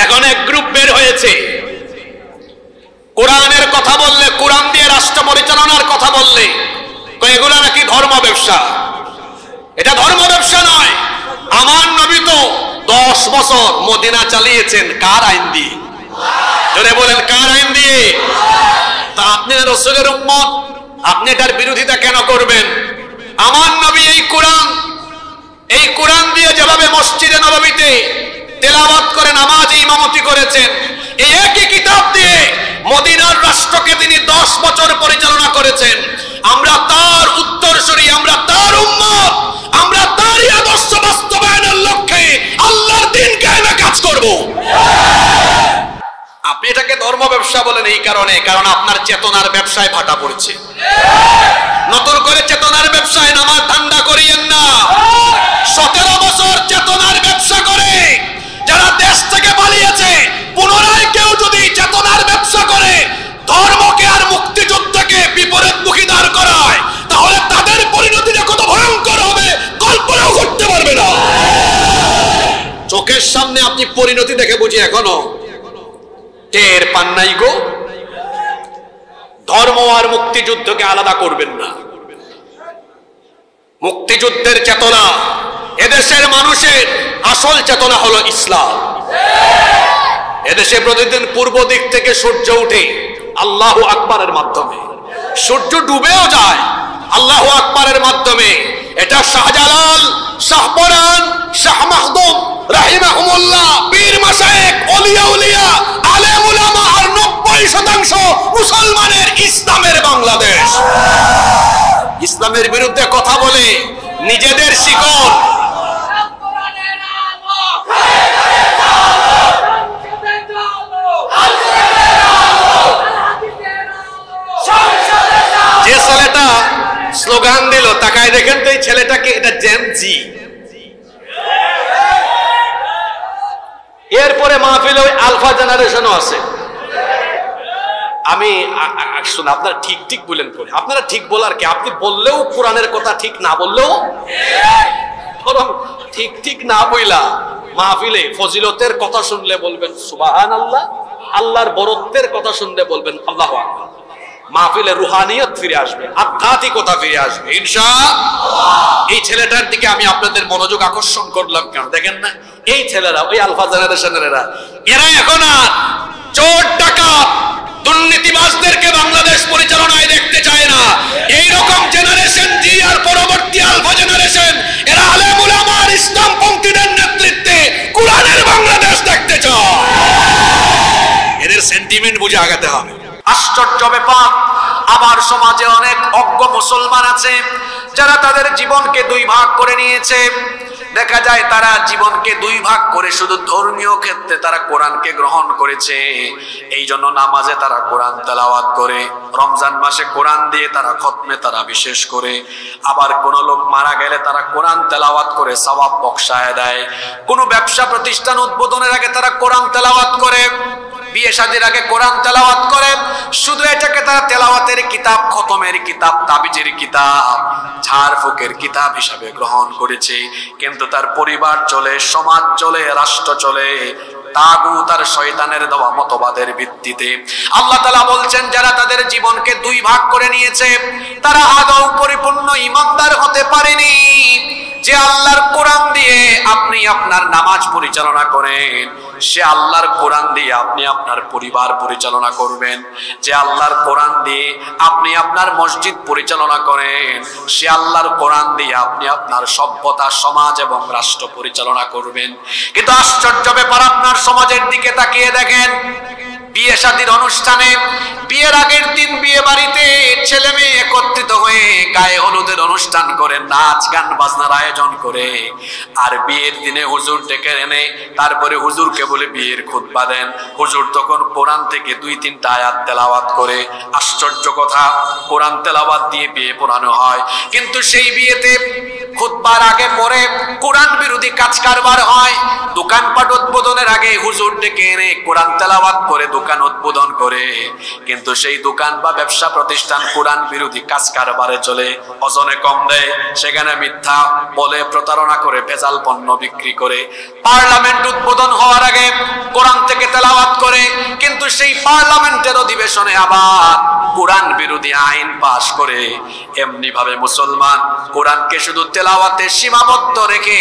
এখন এক গ্রুপ বের হয়েছে, কোরআনের কথা বললে, কোরআন দিয়ে রাষ্ট্র পরিচালনার কথা বললে এগুলা নাকি ধর্ম ব্যবসা। এটা ধর্ম ব্যবসা নয়। আমার নবী তো 10 বছর মদিনা চালিয়েছেন কার আইন দিয়ে? জোরে বলেন, কার আইন দিয়ে? তা আপনি রাসূলের উম্মত, আপনি এটার বিরোধিতা কেন করবেন? আমার নবী এই কোরআন দিয়ে যেভাবে মসজিদে নববীতে তেলাওয়াত করে নামাজে ইমামতি করেছেন, এই একই কিতাব দিয়ে মদিনার রাষ্ট্রকে তিনি 10 বছর পরিচালনা করেছেন। আমরা তার উত্তরসূরি, আমরা তার উম্মত, আমরা তারই আদর্শ বাস্তবায়নের লক্ষ্যে আল্লাহর দ্বীন কায়েমে কাজ করব। আপনি এটাকে ধর্ম ব্যবসা বলেন এই কারণে, কারণ আপনার চেতনার ব্যবসায় ভাটা পড়েছে। নতুন করে চেতনার ব্যবসায় নামাজ ধান্দা করিয়েন না। 17 বছর চেতনার ব্যবসা করে যারা দেশ থেকে পালিয়েছে, পুনরায় কেউ যদি চেতনার ব্যবসা করে ধর্মকে আর মুক্তিযুদ্ধকে বিপরীতমুখী দাঁড় করায়, তাহলে তাদের পরিণতিটা কত ভয়ঙ্কর হবে কল্পনাও করতে পারবে না। চোখের সামনে আপনি পরিণতি দেখে বুঝি এখনো টের পান নাই গো। ধর্ম আর মুক্তিযুদ্ধকে আলাদা করবেন না। মুক্তিযুদ্ধের চেতনা, এদেশের মানুষের আসল চেতনা হলো ইসলাম। এদেশে প্রতিদিন পূর্ব দিক থেকে সূর্য উঠে আল্লাহু আকবারের মাধ্যমে, সূর্য ডুবেও যায় আল্লাহু আকবারের মাধ্যমে। এটা শাহজালাল, শাহপরান, শাহ মাহদুম রাহিমাহুমুল্লাহ, পীর মাশায়েখ, ওলিয়া উলিয়া, আলেম উলামা আর 90% মুসলমানের ইসলামের বাংলাদেশ। ইসলামের বিরুদ্ধে কথা বলে নিজেদের শিকড় যে ছেলেটা স্লোগান দিল, তাকায় দেখেন তো এই ছেলেটাকে, এটা জেন জি। এরপরে মাহফিলে ওই আলফা জেনারেশনও আছে। আমি শুন, আপনারা ঠিক ঠিক বলেন করে, আপনারা ঠিক বলার কি? আপনি বললেও কোরআনের কথা ঠিক, না বললেও বরং ঠিক ঠিক না বইলা মাহফিলে ফজিলতের কথা শুনলে বলবেন সুবহানাল্লাহ, আল্লাহর বরত্বের কথা শুনলে বলবেন আল্লাহু আকবার। মাহফিলে রুহানিয়ত ফিরে আসবে, আধ্যাত্মিকতা ফিরে আসবে ইনশাআল্লাহ। এই ছেলেটার দিকে আমি আপনাদের মনোযোগ আকর্ষণ করলাম কেন দেখেন না? এই ছেলেরা, ওই আলফা জেনারেশনের এরা এখন আর চোর ডাকাত দুর্নীতিবাজদেরকে বাংলাদেশ পরিচালনায় দেখতে চায় না। এইরকম জেনারেশন জি আর পরবর্তী আলফা জেনারেশন, এরা আলেম উলামা আর ইসলামপন্থীদের নেতৃত্বে কোরআনের বাংলাদেশ দেখতে চায়। এদের সেন্টিমেন্ট বুঝে আগাতে হবে। আশ্চর্য ব্যাপার, আবার সমাজে অনেক অজ্ঞ মুসলমান আছে যারা তাদের জীবনকে 2 ভাগ করে নিয়েছে। দেখা যায় তারা জীবনকে 2 ভাগ করে শুধু ধর্মীয় ক্ষেত্রে তারা কোরআনকে গ্রহণ করেছে। এই জন্য নামাজে তারা কোরআন তেলাওয়াত করে, রমজান মাসে কোরআন দিয়ে তারা খতমে তারা বিশেষ করে। আবার কোন লোক মারা গেলে তারা কোরআন তেলাওয়াত করে সওয়াব বখশায় দেয়। কোন ব্যবসা প্রতিষ্ঠান উদ্বোধনের আগে তারা কোরআন তেলাওয়াত করে, বিয়ে শাদীর আগে কোরআন তেলাওয়াত করে। শুধু এটাকে তারা তেলাওয়াতের কিতাব, খতমের কিতাব, তাবিজের কিতাব, ঝাড়ফুঁকের কিতাব হিসাবে গ্রহণ করেছে। কিন্তু তার পরিবার চলে, সমাজ চলে, রাষ্ট্র চলে তাগুত আর শয়তানের দেওয়া মতবাদের ভিত্তিতে। আল্লাহ তাআলা বলছেন যারা তাদের জীবনকে 2 ভাগ করে নিয়েছে তারা আদৌ পরিপূর্ণ ঈমানদার হতে পারেনি। যে আল্লাহর কোরআন দিয়ে আপনি আপনার নামাজ পরিচালনা করেন, সে আল্লাহর কোরআন দিয়ে আপনি আপনার পরিবার পরিচালনা করবেন। যে আল্লাহর কোরআন দিয়ে আপনি আপনার মসজিদ পরিচালনা করেন, সে আল্লাহর কোরআন দিয়ে আপনি আপনার সভ্যতা, সমাজ এবং রাষ্ট্র পরিচালনা করবেন। কিন্তু আশ্চর্য ব্যাপার, আপনার সমাজের দিকে তাকিয়ে দেখেন, বিয়ে শাদীর অনুষ্ঠানে বিয়ের আগের দিন বিয়ে বাড়িতে ছেলে মেয়ে একত্রিত হয়ে গায়ে হলুদের অনুষ্ঠান করে, নাচ গান বাজনার আয়োজন করে, আর বিয়ের দিনে হুজুর ডেকে এনে তারপরে হুজুরকে বলে বিয়ের খুতবা দেন। হুজুর তখন কোরআন থেকে 2-3টা আয়াত তেলাওয়াত করে। আশ্চর্য কথা, কোরআন তেলাওয়াত দিয়ে বিয়ে পড়ানো হয়, কিন্তু সেই বিয়েতে খুতবার আগে পরে কোরআন বিরোধী কাজ কারবার হয়। দোকানপাট উদ্বোধনের আগে হুজুর ডেকে এনে কোরআন তেলাওয়াত করে দোকান উদ্বোধন করে, কিন্তু সেই দোকান বা ব্যবসা প্রতিষ্ঠান কোরআন বিরোধী কাজ কারবারে চলে, ওজনে কম দেয়, সেখানে মিথ্যা বলে প্রতারণা করে ভেজাল পণ্য বিক্রি করে। পার্লামেন্ট উদ্বোধন হওয়ার আগে কোরআন তেলাওয়াত করে, কিন্তু সেই পার্লামেন্টের অধিবেশনে আবার কোরআন বিরোধী আইন পাশ করে। এমনি ভাবে মুসলমান কোরআনকে শুধু তেলাওয়াতে সীমাবদ্ধ রেখে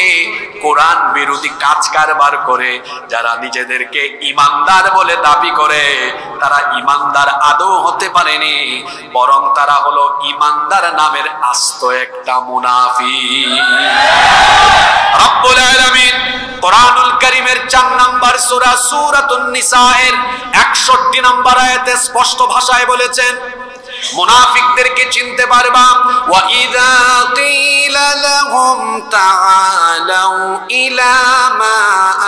কোরআন বিরোধী কাজ কারবার করে। যারা নিজেদেরকে ইমানদার বলে দাবি করে তারা ইমানদার আদৌ হতে পারেনি, বরং তারা হলো ইমানদার নামের আস্ত একটা মুনাফিক। রব্বুল আলামিন কোরআনুল কারীমের 4 নম্বর সূরা সূরাতুন নিসা এর 61 নম্বর আয়াতে স্পষ্ট ভাষায় বলেছেন, মুনাফিকদেরকে চিনতে পারবা। ওয়া ইযা কিলা লাহুম তাআলাউ ইলা মা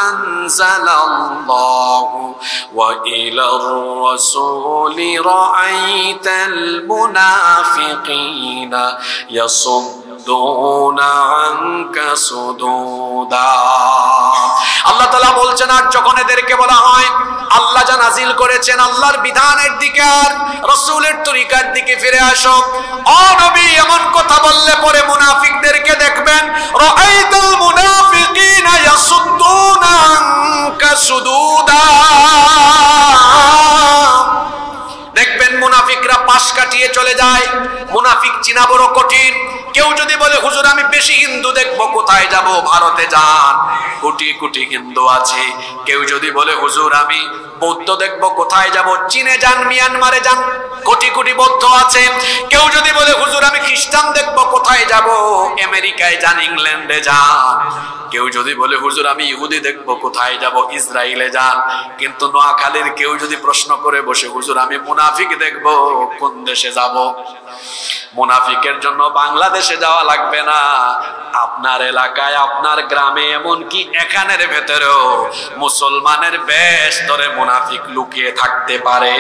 আনজালাল্লাহু ওয়া ইলার রাসূলি রাআইতাল মুনাফিকিনা ইয়াসুদ্দুনা আনকা সুদুদা। আল্লাহ তাআলা বলছেন, আর যখন এদেরকে বলা হয় আল্লাহ যা নাজিল করেছেন আল্লাহর বিধানের দিকে আর রাসূলের তরিকার দিকে ফিরে আসো, ও নবী এমন কথা বললে পরে মুনাফিকদেরকে দেখবেন রাআইতাল মুনাফিকিনা ইয়াসুদ্দুনা আনকা সুদুদা, দেখবেন মুনাফিকরা পাশ কাটিয়ে চলে যায়। মুনাফিক চিনা বড় কঠিন। কেউ যদি বলে হুজুর আমি বেশি হিন্দু দেখবো, কোথায় যাব? ভারতে যান, কোটি কোটি হিন্দু আছে। কেউ যদি বলে হুজুর আমি বৌদ্ধ দেখবো, কোথায় যাব? চীনে যান, মিয়ানমারে যান, কোটি কোটি বৌদ্ধ আছে। কেউ যদি বলে হুজুর আমি খ্রিস্টান দেখবো, কোথায় যাব? আমেরিকায় যান, ইংল্যান্ডে যান। কেউ যদি বলে হুজুর আমি ইহুদি দেখবো, কোথায় যাব? ইসরায়েলে যান। কিন্তু নোয়াখালীর কেউ যদি প্রশ্ন করে বসে হুজুর আমি মুনাফিক দেখবো, কোন দেশে যাব? মুনাফিকের জন্য বাংলাদেশে যাওয়া লাগবে না, আপনার এলাকায় আপনার গ্রামে এমনকি এখানের ভেতরেও মুসলমানের বেশ ধরে মুনাফিক লুকিয়ে থাকতে পারে।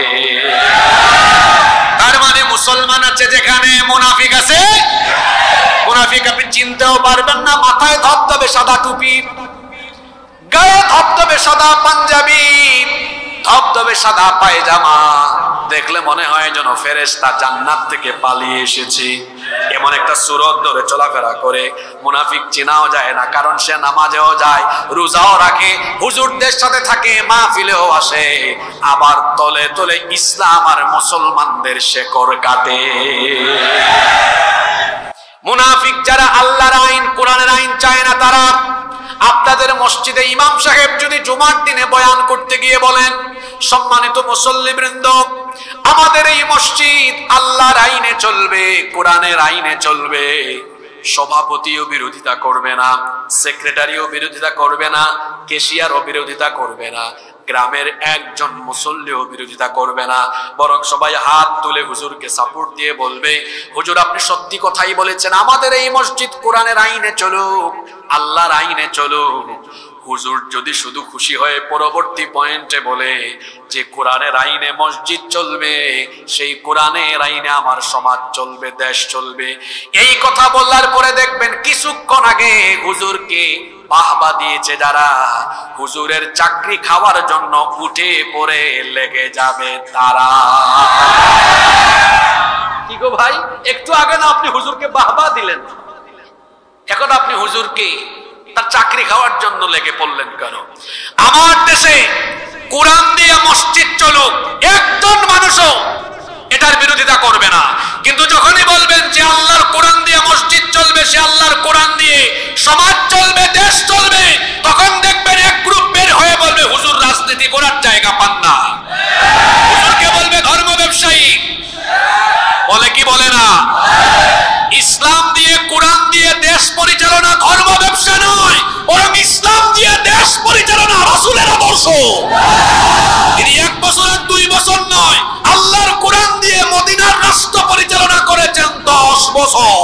তার মানে মুসলমান আছে যেখানে মুনাফিক আছে। মুনাফিক আপনি চিনতেও পারবেন না। মাথায় ধবধবে সাদা টুপি, গায়ে ধবধবে সাদা পাঞ্জাবি, ধবধবে সাদা পায়জামা, দেখলে মনে হয় যেন ফেরেশতা জান্নাত থেকে পালিয়ে এসেছে। এমন একটা সুরত ধরে চলাফেরা করে। মুনাফিক চেনাও যায় না, কারণ সে নামাজেও যায়, রোজাও রাখে, হুজুরদের সাথে থাকে, মাহফিলেও আসে, আবার তলে তলে ইসলাম আর মুসলমানদের শেকড় কাটে। মুনাফিক যারা আল্লাহর আইন কোরআনের আইন চায় না, তারা আপনাদের মসজিদে ইমাম সাহেব যদি জুমার দিনে বয়ান করতে গিয়ে বলেন সম্মানিত মুসল্লিবৃন্দ আমাদের এই মসজিদ আল্লাহর আইনে চলবে, কোরআনের আইনে চলবে, সভাপতিও বিরোধিতা করবে না, সেক্রেটারিও বিরোধিতা করবে না, ক্যাশিয়ারও বিরোধিতা করবে না, গ্রামের একজন মুসল্লিও বিরোধিতা করবে না, বরং সবাই হাত তুলে হুজুরকে সাপোর্ট দিয়ে বলবে হুজুর আপনি সত্যি কথাই বলেছেন, আমাদের এই মসজিদ কোরআনের আইনে চলুক, আল্লাহর আইনে চলুক। হুজুর যদি শুধু খুশি হয়ে পরবর্তী পয়েন্টে বলে যে কোরআনের আইনে মসজিদ চলবে, সেই কোরআনের আইনে আমার সমাজ চলবে, দেশ চলবে, এই কথা বলার পরে দেখবেন কিছুক্ষণ আগে হুজুরকে বাহবা দিয়েছে যারা, হুজুরের চাকরি খাওয়ার জন্য উঠে পড়ে লেগে যাবে তারা। কি গো ভাই, একটু আগে না আপনি হুজুরকে বাহবা দিলেন, এখন আপনি হুজুরকে তার চাকরি খাওয়ার জন্য লেগে পড়লেন কেন? আমার দেশে কোরআন দিয়ে মসজিদ চলুক, একজন মানুষও এটার বিরোধিতা করবে না, কিন্তু যখনই বলবেন যে আল্লাহর কোরআন দিয়ে মসজিদ চলবে, সে আল্লাহর কোরআন দিয়ে সমাজ চলবে, দেশ চলবে, তখন দেখবেন এক গ্রুপ বের হয়ে বলবে হুজুর রাজনীতি করার জায়গা পান না, হুজুরকে বলবে ধর্ম ব্যবসায়ী, বলে কি বলে না? ইসলাম দিয়ে কোরআন দিয়ে দেশ পরিচালনা ধর্ম ব্যবসা নয়, বরং ইসলাম দিয়ে দেশ পরিচালনা রাসূলের আদর্শ। তিনি 1 বছর আর 2 বছর নয়, আল্লাহর কোরআন দিয়ে মদিনার রাষ্ট্র পরিচালনা করেছেন 10 বছর।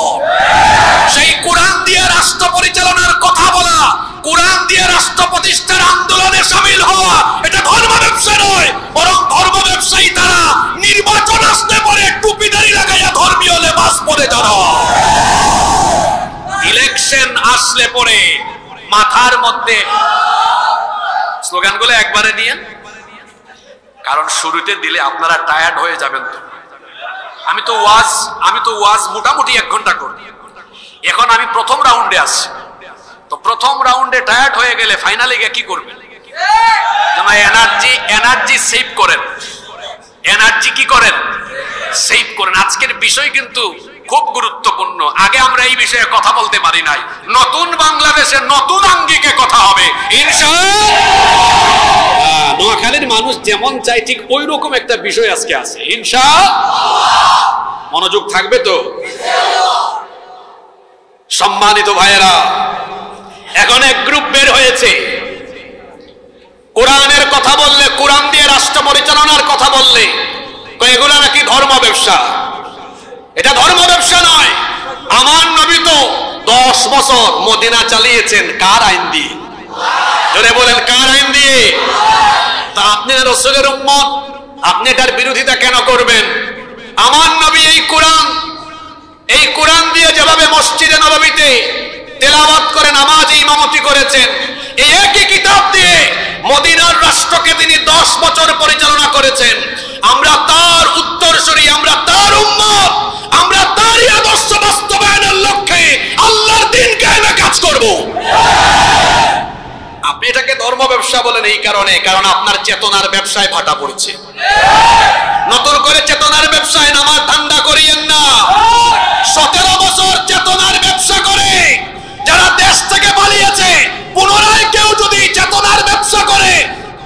সেই কোরআন দিয়ে রাষ্ট্র পরিচালনার কথা বলা, কোরআন দিয়ে রাষ্ট্র প্রতিষ্ঠার আন্দোলনে শামিল হওয়া, এটা ধর্ম ব্যবসা নয়, বরং ধর্ম ব্যবসায়ী তারা নির্বাচন আসতে পরে টুপিদারি লাগাইয়া ধর্মীয় লেবাস পরে যারা, ইলেকশন আসলে পরে মাথার মধ্যে স্লোগানগুলো একবারে দিয়েন, কারণ শুরুতে দিলে আপনারা টায়ার্ড হয়ে যাবেন। তো আমি তো ওয়াজ মোটামুটি 1 ঘন্টা করি, এখন আমি প্রথম রাউন্ডে আসছি, তো প্রথম রাউন্ডে টায়ার্ড হয়ে গেলে ফাইনালে গিয়ে কি করবেন? যেন এনার্জি সেভ করেন, এনার্জি কি করেন, সেভ করেন। আজকের বিষয় কিন্তু খুব গুরুত্বপূর্ণ। আগে আমরা এই বিষয়ে কথা বলতে পারি নাই। নতুন বাংলাদেশে নতুন আঙ্গিকে কথা হবে ইনশাআল্লাহ। নোয়াখালীর মানুষ যেমন চাই ঠিক ওই রকম একটা বিষয় আজকে আছে ইনশাআল্লাহ। মনোযোগ থাকবে তো? সম্মানিত ভাইয়েরা, এখন এক গ্রুপ বের হয়েছে, কোরআনের কথা বললে, কোরআন দিয়ে রাষ্ট্র পরিচালনার কথা বললে এগুলা নাকি ধর্ম ব্যবসা। এটা ধর্ম ব্যবসা নয়। আমার নবী তো 10 বছর মদিনা চালিয়েছেন কার আইন দিয়ে? জোরে বলেন, কার আইন দিয়ে? তা আপনি রাসূলের উম্মত, আপনি এটার বিরোধিতা কেন করবেন? আমার নবী এই কোরআন দিয়ে যেভাবে মসজিদে নববীতে তেলাওয়াত করে নামাজে ইমামতি করেছেন, এই একই কিতাব দিয়ে মদিনার রাষ্ট্রকে তিনি 10 বছর পরিচালনা করেছেন। আমরা তার উত্তরসূরি, আমরা তার উম্মত, আমরা তারই আদর্শ বাস্তবায়নের লক্ষ্যে আল্লাহর দ্বীন কায়েমে কাজ করব। আপনি এটাকে ধর্ম ব্যবসা বলেন এই কারণে, কারণ আপনার চেতনার ব্যবসায় ভাটা পড়েছে। নতুন করে চেতনার ব্যবসায় নামাজ ঠান্ডা করিয়েন না। 17 বছর চেতনার ব্যবসা করে যারা দেশ থেকে পালিয়েছে, পুনরায় কেউ যদি চেতনার ব্যবসা করে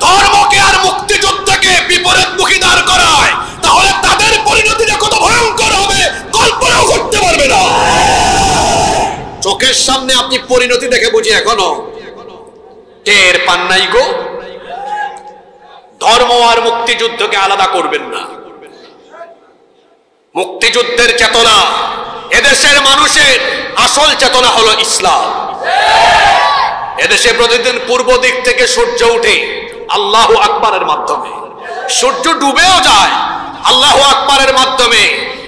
ধর্মকে আর মুক্তিযুদ্ধকে বিপরীতমুখী দাঁড় করায়, তাহলে তাদের পরিণতিটা কত ভয়ঙ্কর হবে কল্পনাও করতে পারবে না। চোখের সামনে আপনি পরিণতি দেখে বুঝি এখনো টের পান নাই গো। ধর্ম আর মুক্তিযুদ্ধকে আলাদা করবেন না। মুক্তিযুদ্ধের চেতনা, এদেশের মানুষের আসল চেতনা হলো ইসলাম। এদেশে প্রতিদিন পূর্ব দিক থেকে সূর্য উঠে আল্লাহু আকবারের মাধ্যমে, সূর্য ডুবেও যায় আল্লাহু আকবারের মাধ্যমে।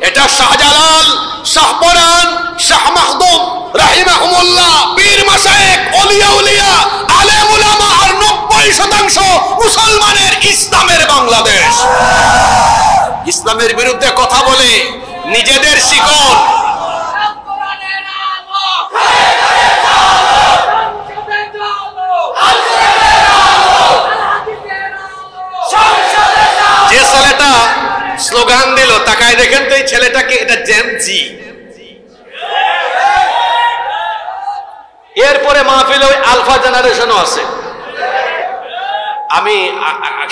এটা শাহজালাল, শাহপরান, শাহ মাহদুম রাহিমাহুমুল্লাহ, পীর মাশায়েখ, ওলিয়া উলিয়া, আলেম উলামা আর 90% মুসলমানের ইসলামের বাংলাদেশ। ইসলামের বিরুদ্ধে কথা বলে নিজেদের শিকল যে ছেলেটা স্লোগান দিল, তাকায় দেখেন তো এই ছেলেটাকে, এটা জেন জি। এরপরে মাহফিলে ওই আলফা জেনারেশনও আছে। আমি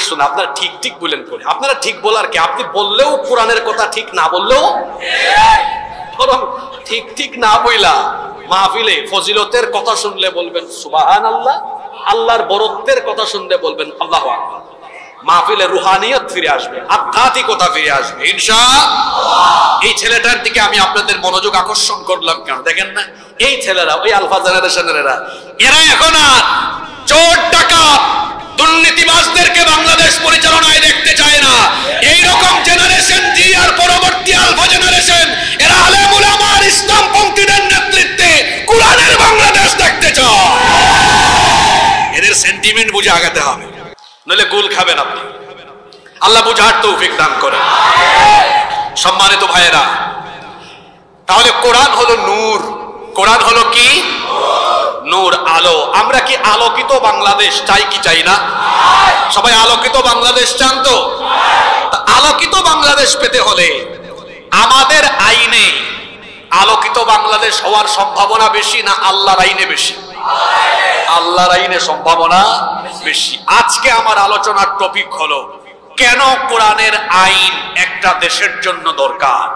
শুন, আপনারা ঠিক বলেন করে, আপনারা ঠিক বলার কি? আপনি বললেও কোরআনের কথা ঠিক, না বললেও বরং ঠিক না বইলা মাহফিলে ফজিলতের কথা শুনলে বলবেন সুবহানাল্লাহ, আল্লাহর বরত্বের কথা শুনলে বলবেন আল্লাহু আকবার। মাহফিলে রুহানিয়ত ফিরে আসবে, আধ্যাত্মিকতা ফিরে আসবে ইনশাআল্লাহ। এই ছেলেটার দিকে আমি আপনাদের মনোযোগ আকর্ষণ করলাম কেন দেখেন না? এই ছেলেরা, ওই আলফা জেনারেশনের এরা এখন আর চোর ডাকাত দুর্নীতিবাজদেরকে বাংলাদেশ পরিচালনায় দেখতে চায় না। এইরকম জেনারেশন জি আর পরবর্তী আলফা জেনারেশন, এরা আলেম উলামা আর ইসলামপন্থীদের নেতৃত্বে কোরআনের বাংলাদেশ দেখতে চায়। এদের সেন্টিমেন্ট বুঝে আগাতে হবে, নইলে গুল খাবেন আপনি। আল্লাহ বুঝার তৌফিক দান করেন। সম্মানিত ভাইয়েরা, তাহলে কোরআন হলো নূর। কোরআন হলো কি? নূর, আলো। আমরা কি আলোকিত বাংলাদেশ চাই কি চাই না? সবাই আলোকিত বাংলাদেশ চান তো? আলোকিত বাংলাদেশ পেতে হলে আমাদের আইনে আলোকিত বাংলাদেশ হওয়ার সম্ভাবনা বেশি না আল্লাহর আইনে বেশি? আল্লাহর আইনে সম্ভাবনা বেশি। আজকে আমার আলোচনার টপিক হলো কেন কোরআনের আইন একটা দেশের জন্য দরকার,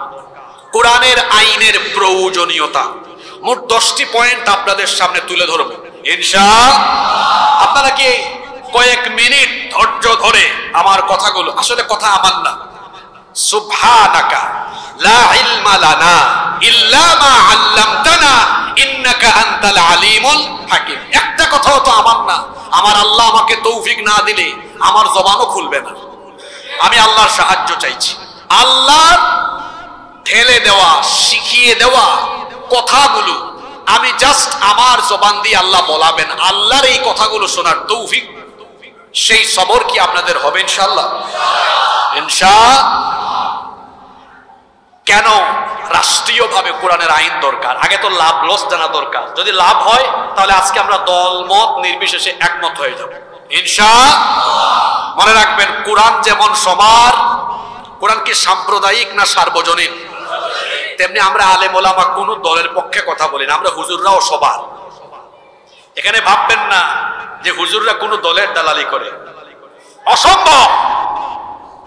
কোরআনের আইনের প্রয়োজনীয়তা। মোট 10টি পয়েন্ট আপনাদের সামনে তুলে ধরব ইনশাআল্লাহ। আপনারা কি কয়েক মিনিট ধৈর্য ধরে আমার কথাগুলো, আসলে কথা আমার না, সুবহানাকা লা ইলমা লানা ইল্লা মা আল্লামতানা ইন্নাকা আনতাল আলিমুল হাকিম। একটা কথাও তো আমার না। আমার আল্লাহ আমাকে তৌফিক না দিলে আমার জবানও খুলবে না। আমি আল্লাহর সাহায্য চাইছি। আল্লাহ ঠেলে দেওয়া, শিখিয়ে দেওয়া কথাগুলো আমি জাস্ট আমার জবান দিয়ে আল্লাহ বলাবেন। আল্লাহর এই কথাগুলো শোনার তৌফিক, সেই সবর কি আপনাদের হবে ইনশাআল্লাহ? ইনশাআল্লাহ। কেন রাষ্ট্রীয়ভাবে কোরআনের আইন দরকার? আগে তো লাভ লস জানা দরকার। যদি লাভ হয় তাহলে আজকে আমরা দলমত নির্বিশেষে একমত হয়ে যাব। ইনশাআল্লাহ। মনে রাখবেন, কোরআন যেমন সবার, কোরআন কি সাম্প্রদায়িক না সার্বজনীন? তেমনি আমরা আলেম ওলামা কোন দলের পক্ষে কথা বলি না, আমরা হুজুররাও সবার। এখানে ভাববেন না যে হুজুররা কোন দলের দালালি করে, অসম্ভব।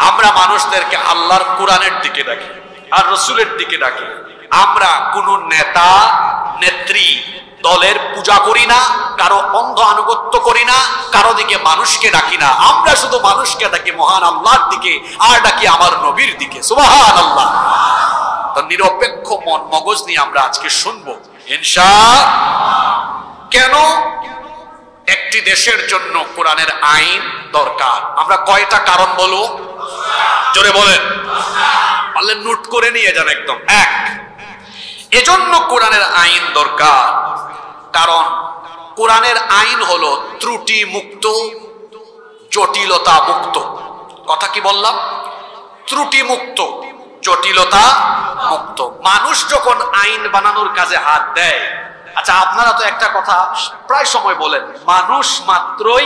আমরা মানুষদেরকে আল্লাহর কোরআনের দিকে ডাকি আর রসুলের দিকে ডাকি। আমরা কোন নেতা নেত্রী দলের পূজা করি না, কারো অন্ধ আনুগত্য করি না, কারো দিকে মানুষকে ডাকি না। আমরা শুধু মানুষকে ডাকি মহান আল্লাহর দিকে, আর ডাকি আমার নবীর দিকে। সুবহানাল্লাহ। তো নিরপেক্ষ মন মগজ নিয়ে আমরা আজকে শুনবো ইনশাআল্লাহ। কেন একটি দেশের জন্য কোরআনের আইন দরকার? আমরা কয়টা কারণ বলবো, জোরে বলেন, পারলে নোট করে নিয়ে যান একদম। এক, এজন্য কোরআনের আইন দরকার কারণ কোরআনের আইন হলো ত্রুটি মুক্ত, জটিলতা মুক্ত। কথা কি বললাম? ত্রুটি মুক্ত, জটিলতা মুক্ত। মানুষ যখন আইন বানানোর কাজে হাত দেয়, আচ্ছা আপনারা তো একটা কথা প্রায় সময় বলেন, মানুষ মাত্রই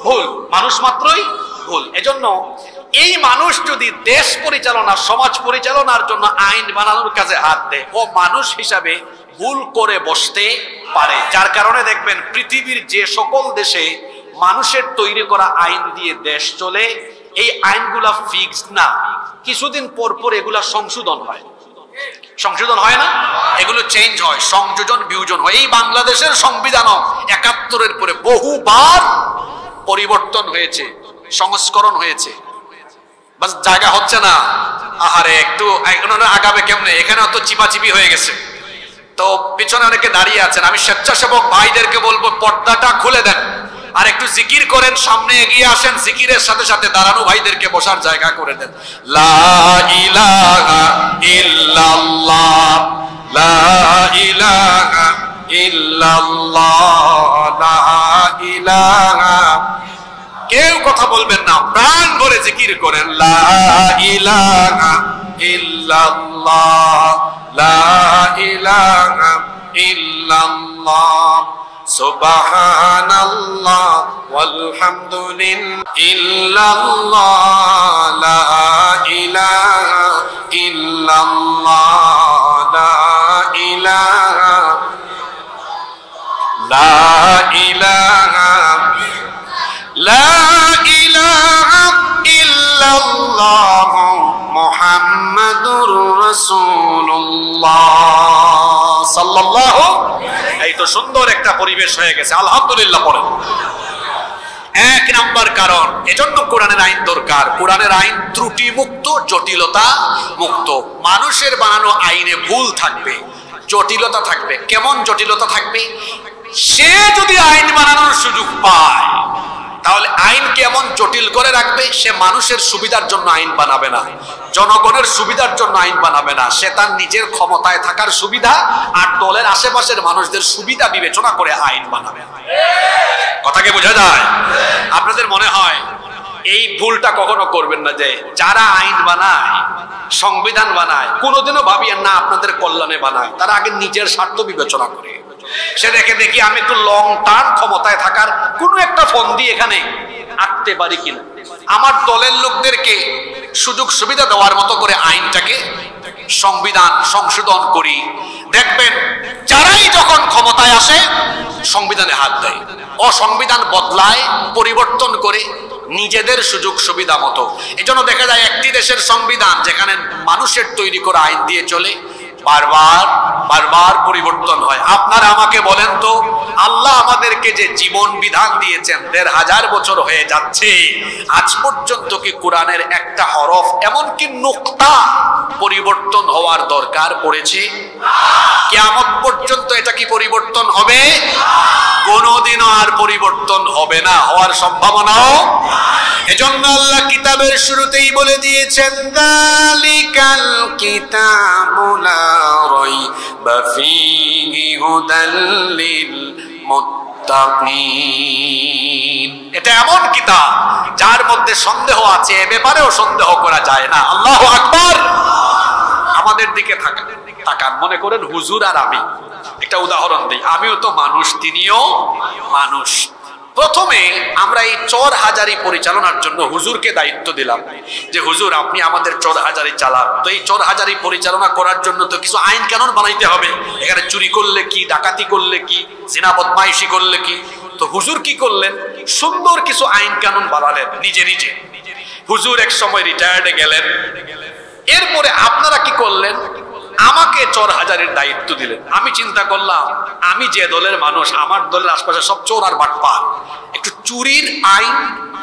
ভুল, মানুষ মাত্রই ভুল। এজন্য এই মানুষ যদি দেশ পরিচালনা, সমাজ পরিচালনার জন্য আইন বানানোর কাজে হাত দেয়, ও মানুষ হিসাবে ভুল করে বসতে পারে। যার কারণে দেখবেন পৃথিবীর যে সকল দেশে মানুষের তৈরি করা আইন দিয়ে দেশ চলে, এই আইনগুলা ফিক্সড না, কিছুদিন পর পর এগুলা সংশোধন হয়। সংশোধন হয় না, এগুলো চেঞ্জ হয়, সংযোজন বিয়োজন হয়। এই বাংলাদেশের সংবিধানও ৭১-এর পরে বহুবার পরিবর্তন হয়েছে, সংস্করণ হয়েছে, বাস জায়গা হচ্ছে না। আহারে একটু আগাবে কেমনে, এখানে তো চিপাচিপি হয়ে গেছে। তো পিছনে অনেকে দাঁড়িয়ে আছেন, আমি স্বেচ্ছাসেবক ভাইদেরকে বলবো পর্দাটা খুলে দেন আর একটু জিকির করেন, সামনে এগিয়ে আসেন, জিকিরের সাথে সাথে দাঁড়ানো ভাইদেরকে বসার জায়গা করে দেন। লা ইলাহা ইল্লাল্লাহ, লা ইলাহা ইল্লাল্লাহ, লা ইলাহা। কেউ কথা বলবেন না, প্রাণ ভরে জিকির করেন। লা ইলাহা ইল্লাল্লাহ, লা ইলাহা ইল্লাল্লাহ, সুবহানাল্লাহ ওয়ালহামদুলিল্লাহ, ইল্লাল্লাহ, লা ইলাহা ইল্লাল্লাহ, লা ইলাহা, লা ইলাহা, লা ইলাহা ইল্লাল্লাহ মুহাম্মাদুর রাসূলুল্লাহ সাল্লাল্লাহু। এই তো সুন্দর একটা পরিবেশ হয়ে গেছে, আলহামদুলিল্লাহ পড়েন। এক নাম্বার কারণ, এজন্য কোরআনের আইন দরকার। কোরআনের আইন ত্রুটি মুক্ত, জটিলতা মুক্ত। মানুষের বানানো আইনে ভুল থাকবে, জটিলতা থাকবে। কেমন জটিলতা থাকবে? সে যদি আইন বানানোর সুযোগ পায়, তাহলে আইনকে এমন জটিল করে রাখবে, সে মানুষের সুবিধার জন্য আইন বানাবে না, জনগণের সুবিধার জন্য আইন বানাবে না। সে তার নিজের ক্ষমতায় থাকার সুবিধা আর দলের আশেপাশের মানুষদের সুবিধা বিবেচনা করে আইন বানাবে। কথাকে বোঝা যায়? আপনাদের মনে হয় এই ভুলটা কখনো করবেন না যে যারা আইন বানায়, সংবিধান বানায়, কোনোদিনও ভাবিয়েন না আপনাদের কল্যাণে বানায়। তারা আগে নিজের স্বার্থ বিবেচনা করে। সে দেখি আমি একটু লং টার্ম ক্ষমতায় থাকার কোনো একটা ফন্দি এখানে আঁকতে পারি কিনা, আমার দলের লোকদেরকে সুযোগ সুবিধা দেওয়ার মতো করে আইনটাকে সংবিধান সংশোধন করি। দেখবেন যারাই যখন ক্ষমতায় আসে সংবিধানে হাত দেয়, ও সংবিধান বদলায়, পরিবর্তন করে নিজেদের সুযোগ সুবিধা মতো। এই জন্য দেখা যায় একটি দেশের সংবিধান যেখানে মানুষের তৈরি করা আইন দিয়ে চলে, বারবার বারবার পরিবর্তন হয়। আপনারা আমাকে বলেন তো, আল্লাহ আমাদেরকে যে জীবন বিধান দিয়েছেন ১৫০০ বছর হয়ে যাচ্ছে, আজ পর্যন্ত কি কোরআনের একটা হরফ, এমনকি নুকতা পরিবর্তন হওয়ার দরকার পড়েছে? কিয়ামত পর্যন্ত এটা কি পরিবর্তন হবে? কোনোদিনও আর পরিবর্তন হবে না, হওয়ার সম্ভাবনাও। এজন্য আল্লাহ কিতাবের শুরুতেই বলে দিয়েছেন, যালিকাল কিতাবু লা রাইবা ফীহি হুদাল লিল মুত্তাকিন। এটা এমন কিতাব যার মধ্যে সন্দেহ আছে, এ ব্যাপারেও সন্দেহ করা যায় না। আল্লাহু আকবার। আমাদের দিকে তাকান, মনে করেন হুজুর আর আমি একটা উদাহরণ দিই। আমিও তো মানুষ, তিনিও মানুষ। প্রথমে আমরা এই চর হাজারি পরিচালনার জন্য হুজুরকে দায়িত্ব দিলাম যে হুজুর আপনি আমাদের চর হাজারি চালান। তো এই চর হাজারি পরিচালনা করার জন্য তো কিছু আইন কানুন বানাইতে হবে। এখানে চুরি করলে কি, ডাকাতি করলে কি, জিনা বদমাইশি করলে কি। তো হুজুর কি করলেন, সুন্দর কিছু আইন কানুন বানালেন নিজে নিজে। হুজুর এক সময় রিটায়ার্ডে গেলেন। এরপরে আপনারা কি করলেন, আমাকে চোর হাজারের দায়িত্ব দিলেন। আমি চিন্তা করলাম আমি যে দলের মানুষ, আমার দলের আশপাশে সব চোর আর বাটপার, একটু চুরির আইন,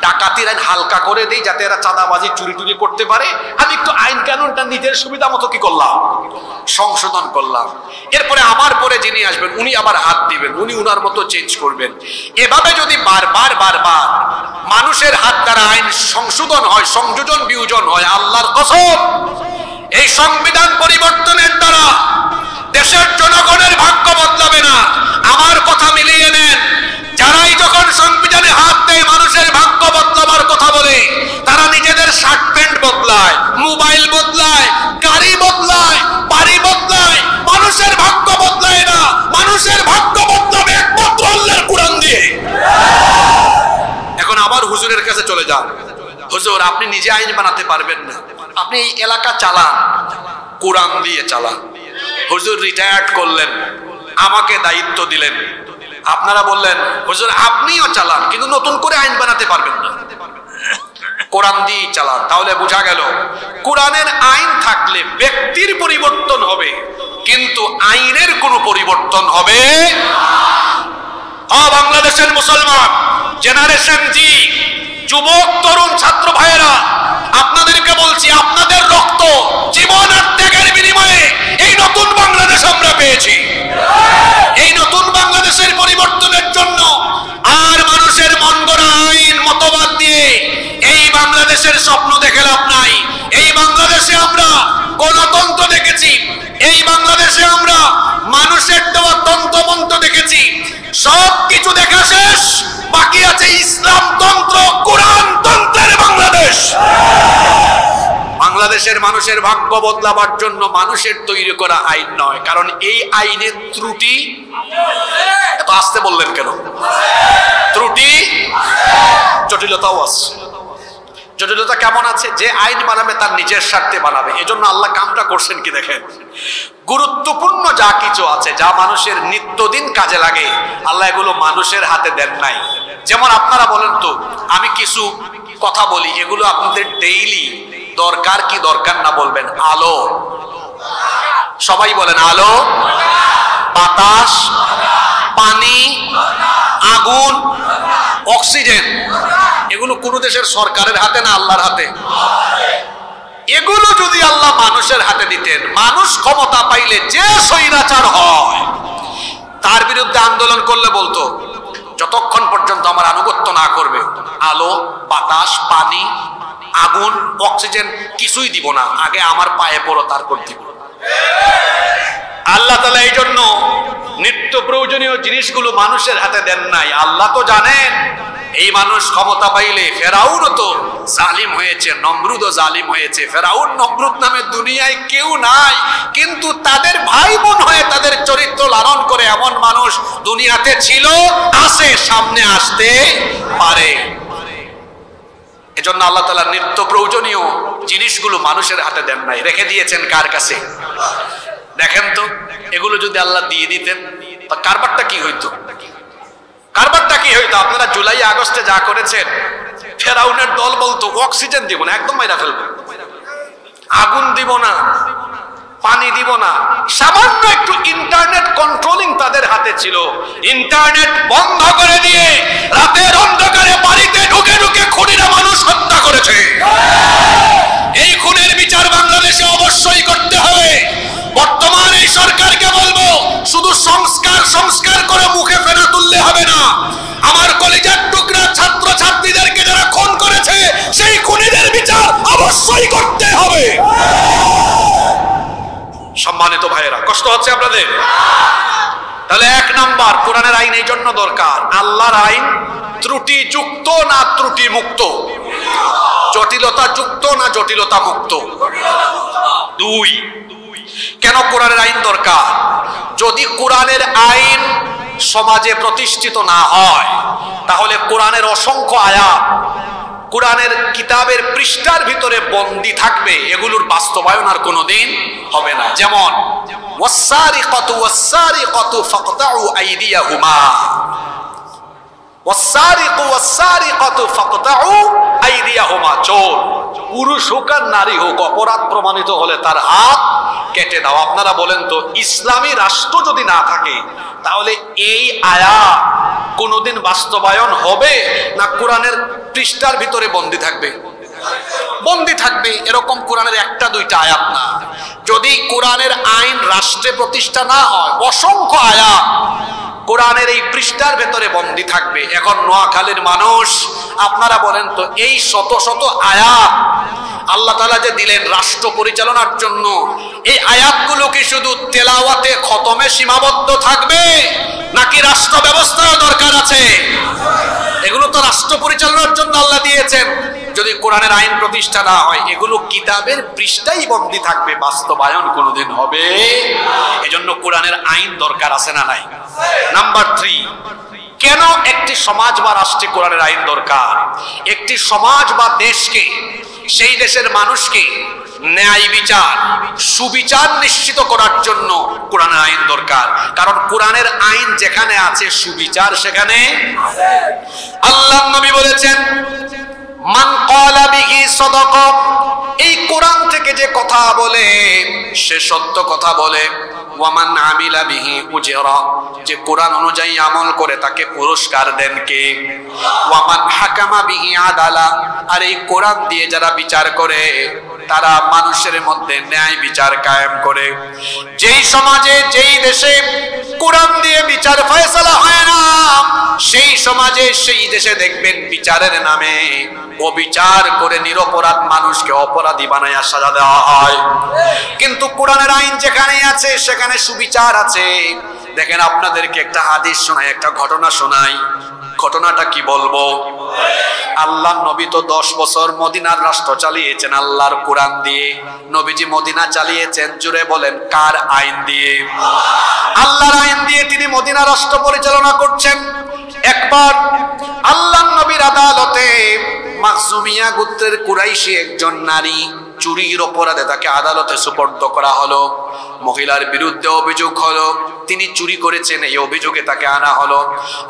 ডাকাতির আইন হালকা করে দেই যাতে এরা চাঁদাবাজি চুরি টুরি করতে পারে। আমি একটু আইন কানুনটা নিজের সুবিধা মতো কি করলাম, সংশোধন করলাম। এরপরে আমার পরে যিনি আসবেন উনি আবার হাত দিবেন, উনি উনার মতো চেঞ্জ করবেন। এভাবে যদি বারবার বারবার মানুষের হাত দ্বারা আইন সংশোধন হয়, সংযোজন বিয়োজন হয়, আল্লাহর কসম এই সংবিধান পরিবর্তনের দ্বারা দেশের জনগণের ভাগ্য বদলাবে না। আমার কথা মিলিয়ে নেন, যারাই যখন সংবিধানে হাত দেয় মানুষের ভাগ্য বদলাবার কথা বলে, তারা নিজেদের শার্ট প্যান্ট বদলায়, মোবাইল বদলায়, গাড়ি বদলায়, বাড়ি বদলায়। মানুষের ভাগ্য বদলায় না, মানুষের ভাগ্য বদলাবে একমাত্র আল্লাহর কোরআন দিয়ে। এখন আবার হুজুরের কাছে চলে যান, হুজুর আপনি নিজে আইন বানাতে পারবেন না, আপনি এই এলাকা চালান, কোরআন দিয়ে চালান। হুজুর রিটায়ার্ড করলেন, আমাকে দায়িত্ব দিলেন। আপনারা বললেন হুজুর আপনিও চালান, কিন্তু নতুন করে আইন বানাতে পারবেন না, কোরআন দিয়ে চালান। তাহলে বোঝা গেল কোরআনের আইন থাকলে ব্যক্তির পরিবর্তন হবে, কিন্তু আইনের কোনো পরিবর্তন হবে না। বাংলাদেশের মুসলমান জেনারেশন জি, যুবক তরুণ ছাত্র ভাইয়েরা, আপনাদেরকে বলছি আপনাদের রক্ত, জীবন আর ত্যাগের বিনিময়ে এই নতুন বাংলাদেশ আমরা পেয়েছি। এই নতুন বাংলাদেশের পরিবর্তনের জন্য আর মানুষের মন গড়া আইন মতবাদ দিয়ে এই বাংলাদেশের স্বপ্ন দেখে লাভ নাই। এই বাংলাদেশে আমরা গণতন্ত্র দেখেছি, এই বাংলাদেশে আমরা মানুষের দেওয়া তন্ত্রমন্ত্র দেখেছি। সব কিছু দেখা শেষ, বাকি আছে ইসলাম তন্ত্র, কোরআন তন্ত্রের বাংলাদেশ। বাংলাদেশের মানুষের ভাগ্য বদলাবার জন্য মানুষের তৈরি করা আইন নয়, কারণ এই আইনের ত্রুটি, এত আসতে বললেন কেন, ত্রুটি জটিলতাও আছে। জটিলতা কেমন আছে, যে আইন বানাবে তার নিজের স্বার্থে বানাবে। এজন্য আল্লাহ কামটা করছেন কি দেখেন, গুরুত্বপূর্ণ যা কিছু আছে, যা মানুষের নিত্যদিন কাজে লাগে, আল্লাহ এগুলো মানুষের হাতে দেন নাই। যেমন আপনারা বলেন তো, আমি কিছু কথা বলি, এগুলো আপনাদের ডেইলি দরকার কি দরকার না বলবেন। আলো, সবাই বলেন আলো, বাতাস, পানি, আগুন, অক্সিজেন, এগুলো কোন দেশের সরকারের হাতে না আল্লাহর হাতে? এগুলো যদি আল্লাহ মানুষের হাতে দিতেন, মানুষ ক্ষমতা পাইলে যে স্বৈরাচার হয় তার বিরুদ্ধে আন্দোলন করলে বলতো যতক্ষণ পর্যন্ত আমার আনুগত্য না করবে আলো, বাতাস, পানি, আগুন, অক্সিজেন কিছুই দিব না, আগে আমার পায়ে পড়ো তারপর দিব। আল্লাহ তাআলা এই জন্য নিত্য প্রয়োজনীয় জিনিসগুলো মানুষের হাতে দেন নাই। আল্লাহ তো জানেন এই মানুষ ক্ষমতা পাইলে, ফেরাউন তো জালিম হয়েছে, নমরুদও জালিম হয়েছে। ফেরাউন নমরুদ নামে দুনিয়ায় কেউ নাই, কিন্তু তাদের ভাই বোন হয়ে তাদের চরিত্র লালন করে এমন মানুষ দুনিয়াতে ছিল, আছে, সামনে আসতে পারে। এজন্য আল্লাহ তাআলা নিত্য প্রয়োজনীয় জিনিসগুলো মানুষের হাতে দেন নাই, রেখে দিয়েছেন কার কাছে? দেখেন তো, এগুলো যদি আল্লাহ দিয়ে দিতেন তা কারবারটা কি হইতো? কারবারটা কি হইতো? আপনারা জুলাই আগস্টে যা করেছেন, ফেরাউনের দল বলতো অক্সিজেন দিব না, একদম মাইরা ফেলবো, আগুন দিব না, পানি দিব না। সামান্য একটু ইন্টারনেট কন্ট্রোলিং তাদের হাতে ছিল, ইন্টারনেট বন্ধ করে দিয়ে রাতের অন্ধকারে বাড়িতে ঢুকে ঢুকে খুনিরা মানুষ হত্যা করেছে। এই খুনের বিচার বাংলাদেশে অবশ্যই করতে হবে। বর্তমান এই সরকারকে বলবো, শুধু সংস্কার সংস্কার করে মুখে ফেনা তুললে হবে না। আমার কলেজের টুকরা ছাত্র ছাত্রীদেরকে যারা খুন করেছে সেই খুনিদের বিচার অবশ্যই করতে হবে। সম্মানিত ভাইয়েরা, কষ্ট হচ্ছে আপনাদের? তাহলে এক নাম্বার, কোরআনের আইন এই জন্য দরকার, আল্লাহর আইন ত্রুটি যুক্ত না ত্রুটি মুক্ত, জটিলতা যুক্ত না জটিলতা মুক্ত। দুই, কেন কোরআনের আইন দরকার? যদি কোরআনের আইন সমাজে প্রতিষ্ঠিত না হয়, তাহলে কোরআনের অসংখ্য আয়াত কোরআনের কিতাবের পৃষ্ঠার ভিতরে বন্দী থাকবে, এগুলোর বাস্তবায়ন আর কোনোদিন হবে না। যেমন ওয়াসসারিকাতু ওয়াসসারিকাতু ফাকতাউ আইদিয়াহুমা, ওয়াসসারিকু ওয়াসসারিকাতু ফাকতাউ আইদিয়াহুমা, চোর পুরুষ হোক আর নারী হোক অপরাধ প্রমাণিত হলে তার হাত কেটে দাও। আপনারা বলেন তো, ইসলামী রাষ্ট্র যদি না থাকে তাহলে এই আয়াত কোনোদিন বাস্তবায়ন হবে না কোরআনের পৃষ্ঠার ভিতরে বন্দী থাকবে? বন্দী থাকবে। এরকম কোরআনের একটা দুইটা আয়াত না, যদি কোরআনের আইন রাষ্ট্রে প্রতিষ্ঠা না হয় অসংখ্য আয়াত কোরআনের এই পৃষ্ঠার ভেতরে বন্দী থাকবে। এখন নোয়াখালীর মানুষ, আপনারা বলেন তো, এই শত শত আয়াত আল্লাহ তাআলা যে দিলেন রাষ্ট্র পরিচালনার জন্য, এই আয়াতগুলো কি শুধু তেলাওয়াতে খতমে সীমাবদ্ধ থাকবে নাকি রাষ্ট্র ব্যবস্থার দরকার আছে? এগুলো তো রাষ্ট্র পরিচালনার জন্য আল্লাহ দিয়েছেন। যদি কোরআনের আইন প্রতিষ্ঠা না হয় এগুলো কিতাবের পৃষ্ঠাই বন্দী থাকবে, বাস্তবায়ন কোনোদিন হবে? এজন্য কোরআনের আইন দরকার আছে না নাই? নাম্বার 3, কেন একটি সমাজ বা রাষ্ট্রে কোরআনের আইন দরকার? একটি সমাজ বা দেশকে, সেই দেশের মানুষকে ন্যায় বিচার, সুবিচার নিশ্চিত করার জন্য কোরআনের আইন দরকার। কারণ কোরআনের আইন যেখানে আছে সুবিচার সেখানে আছে। আল্লাহর নবী বলেছেন, মান ক্বালা বিহি সাদাকা, এই কোরআন থেকে যে কথা বলে সে সত্য কথা বলে। ওয়ামান আমিলা বিহি উজরা, যে কোরআন অনুযায়ী আমল করে তাকে পুরস্কার দেন কে? ওয়ামান হাকামা বিহি আদালা, আর এই কোরআন দিয়ে যারা বিচার করে তারা মানুষের মধ্যে ন্যায় বিচার কায়েম করে। যেই সমাজে, যেই দেশে কোরআন দিয়ে বিচার ফয়সালা হয় না, সেই সমাজে, সেই দেশে দেখবেন বিচারের নামে অবিচার করে নিরপরাধ মানুষকে অপরাধী বানায় সাজা দেওয়া হয়। কিন্তু কোরআনের আইন যেখানে আছে সেখানে সুবিচার আছে। দেখেন, আপনাদেরকে একটা হাদিস শোনাই, একটা ঘটনা শোনাই। ঘটনাটা কি বলবো? আল্লাহ নবী তো 10 বছর মদিনার রাষ্ট্র চালিয়েছেন আল্লাহর কোরআন দিয়ে। নবীজি মদিনা চালিয়েছেন, জুড়ে বলেন কার আইন দিয়ে? আল্লাহর আইন দিয়ে তিনি মদিনা রাষ্ট্র পরিচালনা করছেন। একবার আল্লাহ নবীর আদালতে মাখজুমিয়া গোত্রের কুরাইশি একজন নারী চুরির অপরাধে তাকে আদালতে সুপর্দ করা হলো। মহিলার বিরুদ্ধে অভিযোগ হলো তিনি চুরি করেছেন, এই অভিযোগে তাকে আনা হলো।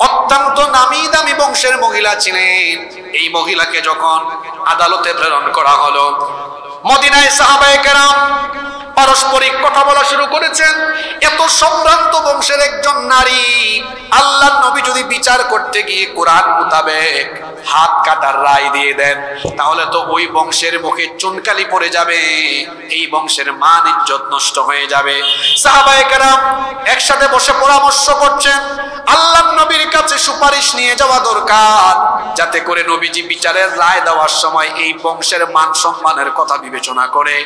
অত্যন্ত নামি দামি বংশের মহিলা ছিলেন। এই মহিলাকে যখন আদালতে প্রেরণ করা হলো, মদিনায় সাহাবায়ে কেরাম পারস্পরিক কথা বলা শুরু করেছেন। এত সম্ভ্রান্ত বংশের একজন নারী, আল্লাহর নবী যদি বিচার করতে গিয়ে কোরআন মোতাবেক হাত কাটার রায় দিয়ে দেন তাহলে তো ওই বংশের মুখে চুনকালি পড়ে যাবে, এই বংশের মান ইজ্জত নষ্ট হয়ে যাবে। সাহাবায়ে কেরাম একসাথে বসে পরামর্শ করছেন, আল্লাহর নবীর কাছে সুপারিশ নিয়ে যাওয়া দরকার, যাতে করে নবীজি বিচারের রায় দেওয়ার সময় এই বংশের মান সম্মানের কথা বিবেচনা করে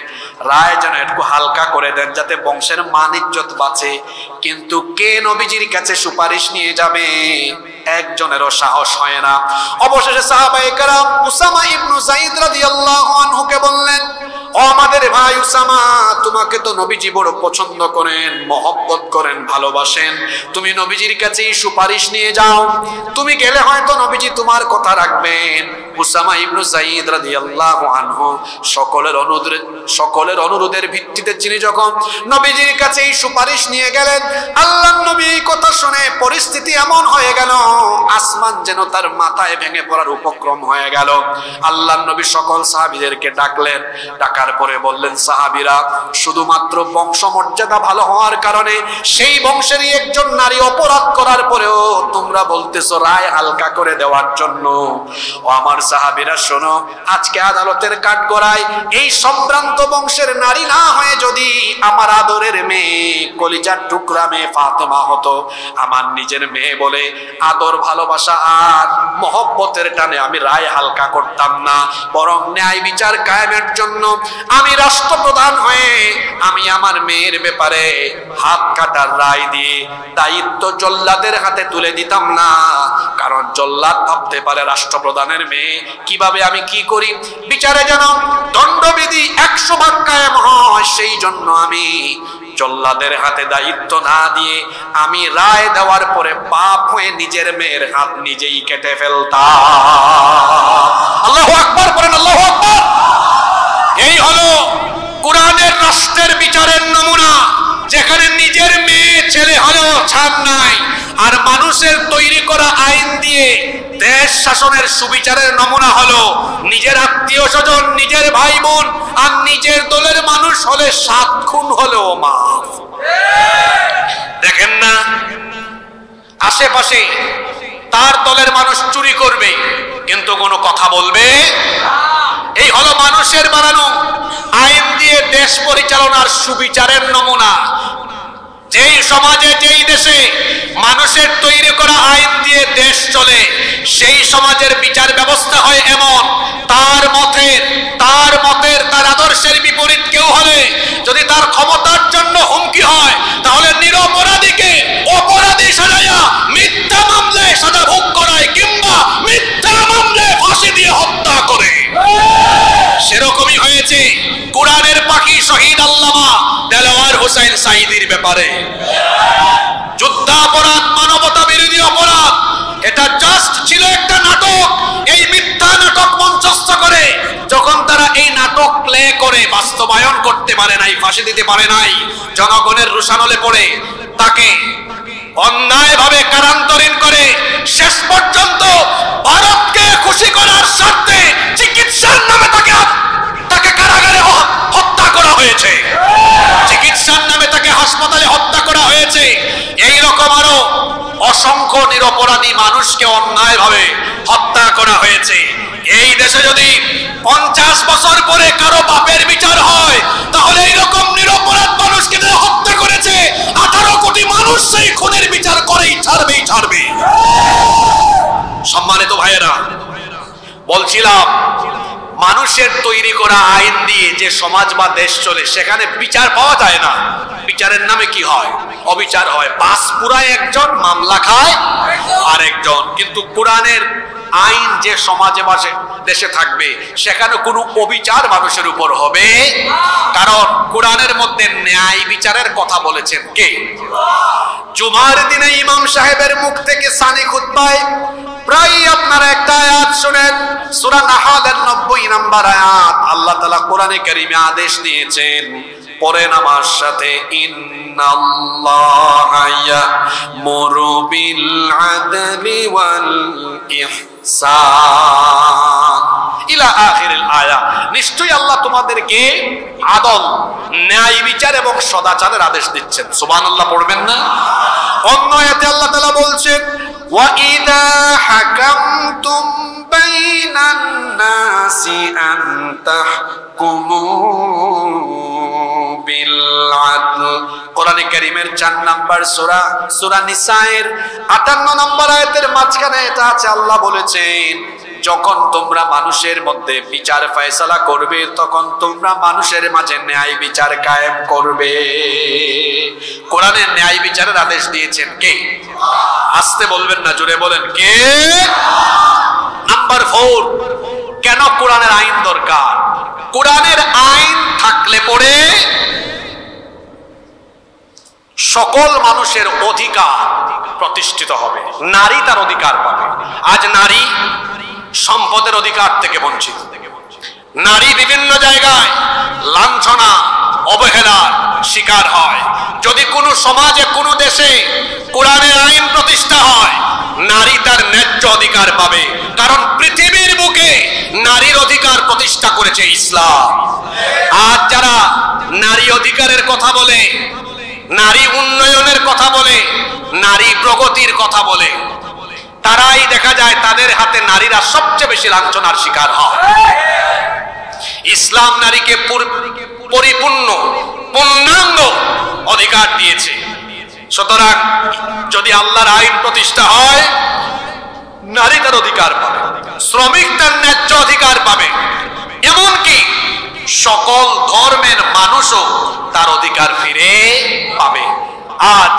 রায় যেন একটু হালকা করে দেন, যাতে বংশের মান ইজ্জত বাঁচে। কিন্তু কে নবীজির কাছে সুপারিশ নিয়ে যাবে? একজনেরও সাহস হয় না। অবশেষে সাহাবায়ে কেরাম উসামা ইবনে যায়েদ রাদিয়াল্লাহু আনহুকে বললেন, ও আমাদের ভাই উসামা, তোমাকে তো নবীজি বড় পছন্দ করেন, মহব্বত করেন, ভালোবাসেন, তুমি নবীজির কাছে সুপারিশ নিয়ে যাও, তুমি গেলে হয়তো নবীজি তোমার কথা রাখবেন। উসামা ইবনে যায়েদ রাদিয়াল্লাহু আনহু সকলের অনুরোধের ভিত্তিতে তিনি যখন নবীজির কাছে সুপারিশ নিয়ে গেলেন, আল্লাহর নবী এই কথা শুনে পরিস্থিতি এমন হয়ে গেল আসমান যেন তার মাথায় ভেঙে পড়ার উপক্রম হয়ে গেল। আল্লাহর নবী সকল সাহাবীদেরকে ডাকলেন, ডাকার পরে বললেন, সাহাবীরা, শুধুমাত্র বংশমর্যাদা ভালো হওয়ার কারণে সেই বংশেরই একজন নারী অপরাধ করার পরেও তোমরা বলতেছো রায় হালকা করে দেওয়ার জন্য। ও আমার সাহাবীরা শোনো, আজকে আদালতের কাঠগড়ায় এই সম্ভ্রান্ত বংশের নারী না হয়ে যদি আমার আদরের মেয়ে, কলিজার টুকরা মেয়ে ফাতেমা হতো, আমার নিজের মেয়ে বলে আদর, ভালোবাসা আর মহব্বতের টানে আমি রায় হালকা করতাম না, বরং ন্যায় বিচার কায়েমের জন্য আমি রাষ্ট্রপ্রধান হয়ে আমি আমার মেয়ের ব্যাপারে হাত কাটার রায় দিয়ে দায়িত্ব জল্লাদের হাতে তুলে দিতাম না। কারণ জল্লাদ ভাবতে পারে রাষ্ট্রপ্রধানের মেয়ে, কিভাবে আমি কি করি, বিচারে যেন দণ্ডবিধি 100 ভাগ কায়েম হয়, সেই জন্য আমি জল্লাদের হাতে দায়িত্ব না দিয়ে আমি রায় দেওয়ার পরে বাপ হয়ে নিজের মেয়ের হাত নিজেই কেটে ফেলতাম। আল্লাহু আকবার বলেন, আল্লাহু আকবার। এই হলো কোরআনের রাষ্ট্রের বিচারের নমুনা, যেখানে নিজের মেয়ে ছেলে হলেও ছাড় নাই। আর মানুষের তৈরি করা আইন দিয়ে দেশ শাসনের সুবিচারের নমুনা হলো নিজের আত্মীয় স্বজন, নিজের ভাই বোন আর নিজের দলের মানুষ হলে 7 খুন হলেও মাফ। দেখেন না, আশেপাশে তার দলের মানুষ চুরি করবে কিন্তু কোনো কথা বলবে। এই হলো মানুষের বানানো আইন দিয়ে দেশ পরিচালনার সুবিচারের নমুনা। যেই সমাজে, যেই দেশে মানুষের তৈরি করা আইন দিয়ে দেশ চলে, সেই সমাজের বিচার ব্যবস্থা হয় এমন, তার মতের তার আদর্শের বিপরীত কেউ হলে যদি তার ক্ষমতার জন্য হুমকি হয়, তাহলে নিরপরাধীকে অপরাধী সাজাইয়া মিথ্যা মামলায় সাজা ভোগ করায় কিংবা মিথ্যা মামলায় ফাঁসি দিয়ে হত্যা করে। সেরকমই হয়েছে কোরআনের পাখি শহীদ আল্লামা দেলোয়ার হোসেন সাঈদীর ব্যাপারে। যুদ্ধাপরাধ, মানবতা বিরোধী অপরাধ, এটা জাস্ট ছিল একটা নাটক। এই মিথ্যা নাটক মঞ্চস্থ করে যখন তারা এই নাটক প্লে করে বাস্তবায়ন করতে পারে নাই, ফাঁসি দিতে পারে নাই, জনগণের রোষানলে পড়ে তাকে অন্যায়ভাবে কারান্তরীণ করে শেষ পর্যন্ত ভারতকে খুশি করার স্বার্থে চিকিৎসার নামে তাকে কারাগারে হত্যা করা হয়েছে, চিকিৎসার নামে তাকে হাসপাতালে হত্যা করা হয়েছে। এই রকম আরো অসংখ্য নিরপরাধী মানুষকে অন্যায়ভাবে হত্যা করা হয়েছে। এই দেশে যদি 50 বছর পরে কারো বাপের বিচার হয়, তাহলে এইরকম নিরপরাধ মানুষকে যারা হত্যা করেছে 18 কোটি মানুষ সেই খুনের বিচার করেই ছাড়বে। সম্মানিত ভাইয়েরা, বলছিলাম মানুষের তৈরি করা আইন দিয়ে যে সমাজ বা দেশ চলে, সেখানে বিচার পাওয়া যায় না। বিচারের নামে কি হয়? অবিচার হয়। বাস পুরায় একজন, মামলা খায় আরেকজন। কিন্তু কোরআনের আইন যে সমাজে বাসে দেশে থাকবে, সেখানে কোনো অবিচার মানুষের উপর হবে। কারণ কোরআনের মধ্যে ন্যায় বিচারের কথা বলেছেন কে? জুমার দিনে ইমাম সাহেবের মুখ থেকে সানি খুতবায় প্রায় আপনারা একটা আয়াত শুনেন, সূরা নাহলের 90 নম্বর আয়াত। আল্লাহ তাআলা কোরআনে কারীমে আদেশ দিয়েছেন, পড়েন আমার সাথে, ইন্নাল্লাহা ইয়া'মুরু বিল আদলি ওয়াল ইহসান ইলা আখিরিল আয়া। নিশ্চয়ই আল্লাহ তোমাদেরকে আদল, ন্যায় বিচার এবং সদাচারের আদেশ দিচ্ছেন। সুবহানাল্লাহ পড়বেন না? অন্য আয়াতে আল্লাহ তাআলা বলছেন, ওয়া ইযা হাকামতুম বাইনান নাসি আন তাহকুমু বিল আদল। কোরআনে কারীমের 4 নম্বর সূরা নিসায়ের 58 নম্বর আয়াতের মাঝখানে এটা আছে। আল্লাহ বলেছেন, যখন তোমরা মানুষের মধ্যে বিচার ফয়সালা করবে, তখন তোমরা মানুষের মাঝে ন্যায় বিচার কায়েম করবে। কোরআনের ন্যায় বিচারের আদেশ দিয়েছেন কে? আস্তে বলবেন না, জোরে বলেন, কে? নাম্বার 4, কেন কোরআনের আইন দরকার? কোরআনের আইন থাকলে পরে সকল মানুষের অধিকার প্রতিষ্ঠিত হবে, নারী তার অধিকার পাবে। আজ নারী সম্পদের অধিকার থেকে বঞ্চিত, নারী বিভিন্ন জায়গায় লাঞ্ছনা, অবহেলার শিকার হয়। যদি কোনো সমাজে, কোনো দেশে কোরআনের আইন প্রতিষ্ঠা হয়, নারী তার ন্যায্য অধিকার পাবে। কারণ পৃথিবীর বুকে নারীর অধিকার প্রতিষ্ঠা করেছে ইসলাম। আজ যারা নারী অধিকারের কথা বলে, নারী উন্নয়নের কথা বলে, নারী প্রগতির কথা বলে, তারাই দেখা যায় তাদের হাতে নারীরা সবচেয়ে বেশি লাঞ্ছনার শিকার হয়। ইসলাম নারীকে পরিপূর্ণ, পূর্ণাঙ্গ অধিকার দিয়েছে। সুতরাং যদি আল্লাহর আইন প্রতিষ্ঠা হয়, নারী তার অধিকার পাবে, শ্রমিক তার ন্যায্য অধিকার পাবে, এমনকি সকল ধর্মের মানুষও তার অধিকার ফিরে পাবে। আজ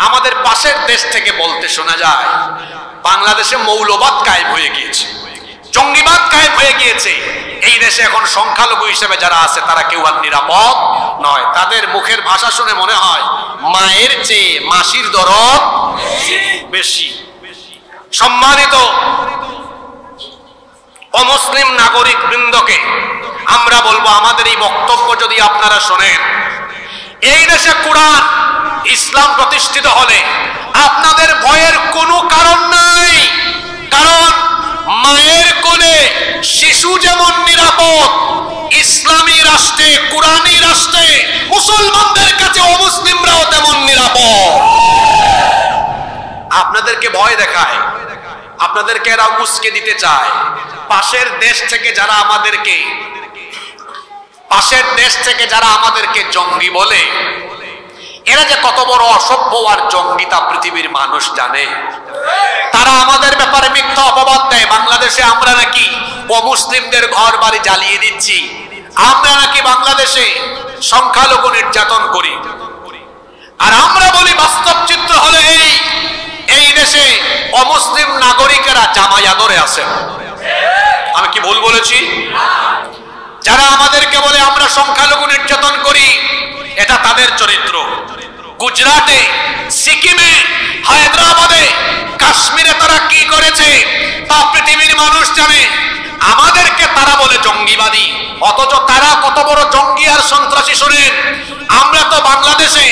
আমাদের পাশের দেশ থেকে বলতে শোনা যায়, বাংলাদেশে মৌলবাদ কায়েম হয়ে গিয়েছে, জঙ্গিবাদ কায়েম হয়ে গিয়েছে। এই দেশে দেশে এখন সংখ্যালঘু হিসেবে যারা আছে তারা কেউ আর নিরাপদ নয়। তাদের মুখের ভাষা শুনে মনে হয় মায়ের চেয়ে মাসির দরদ বেশি। সম্মানিত অমুসলিম নাগরিক বৃন্দকে আমরা বলবো, আমাদের এই বক্তব্য যদি আপনারা শোনেন, এই দেশে কোরআন ইসলাম প্রতিষ্ঠিত হলে আপনাদের ভয়ের কোনো কারণ নাই। কারণ মায়ের কোলে শিশু যেমন নিরাপদ, ইসলামী রাষ্ট্রে, কোরআনী রাষ্ট্রে মুসলমানদের কাছে অমুসলিমরাও তেমন নিরাপদ। আপনাদেরকে ভয় দেখায়, আপনাদেরকে এরা উস্কে দিতে চায়। পাশের দেশ থেকে যারা আমাদেরকে জঙ্গি বলে, এরা যে কত বড় অসভ্য আর জঙ্গি তা পৃথিবীর মানুষ জানে। তারা আমাদের ব্যাপারে মিথ্যা অপবাদ দেয়। বাংলাদেশে আমরা নাকি অমুসলিমদের ঘর বাড়ি জ্বালিয়ে দিচ্ছি, আমরা নাকি বাংলাদেশে সংখ্যালঘু নির্যাতন করি। আর আমরা বলি বাস্তব চিত্র হলো এই দেশে অমুসলিম নাগরিকেরা জামাই আদরে আছেন। আমি কি ভুল বলেছি? যারা আমাদেরকে বলে আমরা সংখ্যালঘু নির্যাতন করি, এটা তাদের চরিত্র। গুজরাটে, সিকিমে, হায়দ্রাবাদে, কাশ্মীরে তারা কি করেছে তা পৃথিবীর মানুষ জানে। আমাদেরকে তারা বলে জঙ্গিবাদী, অথচ তারা কত বড় জঙ্গি আর সন্ত্রাসী শোনেন। আমরা তো বাংলাদেশে,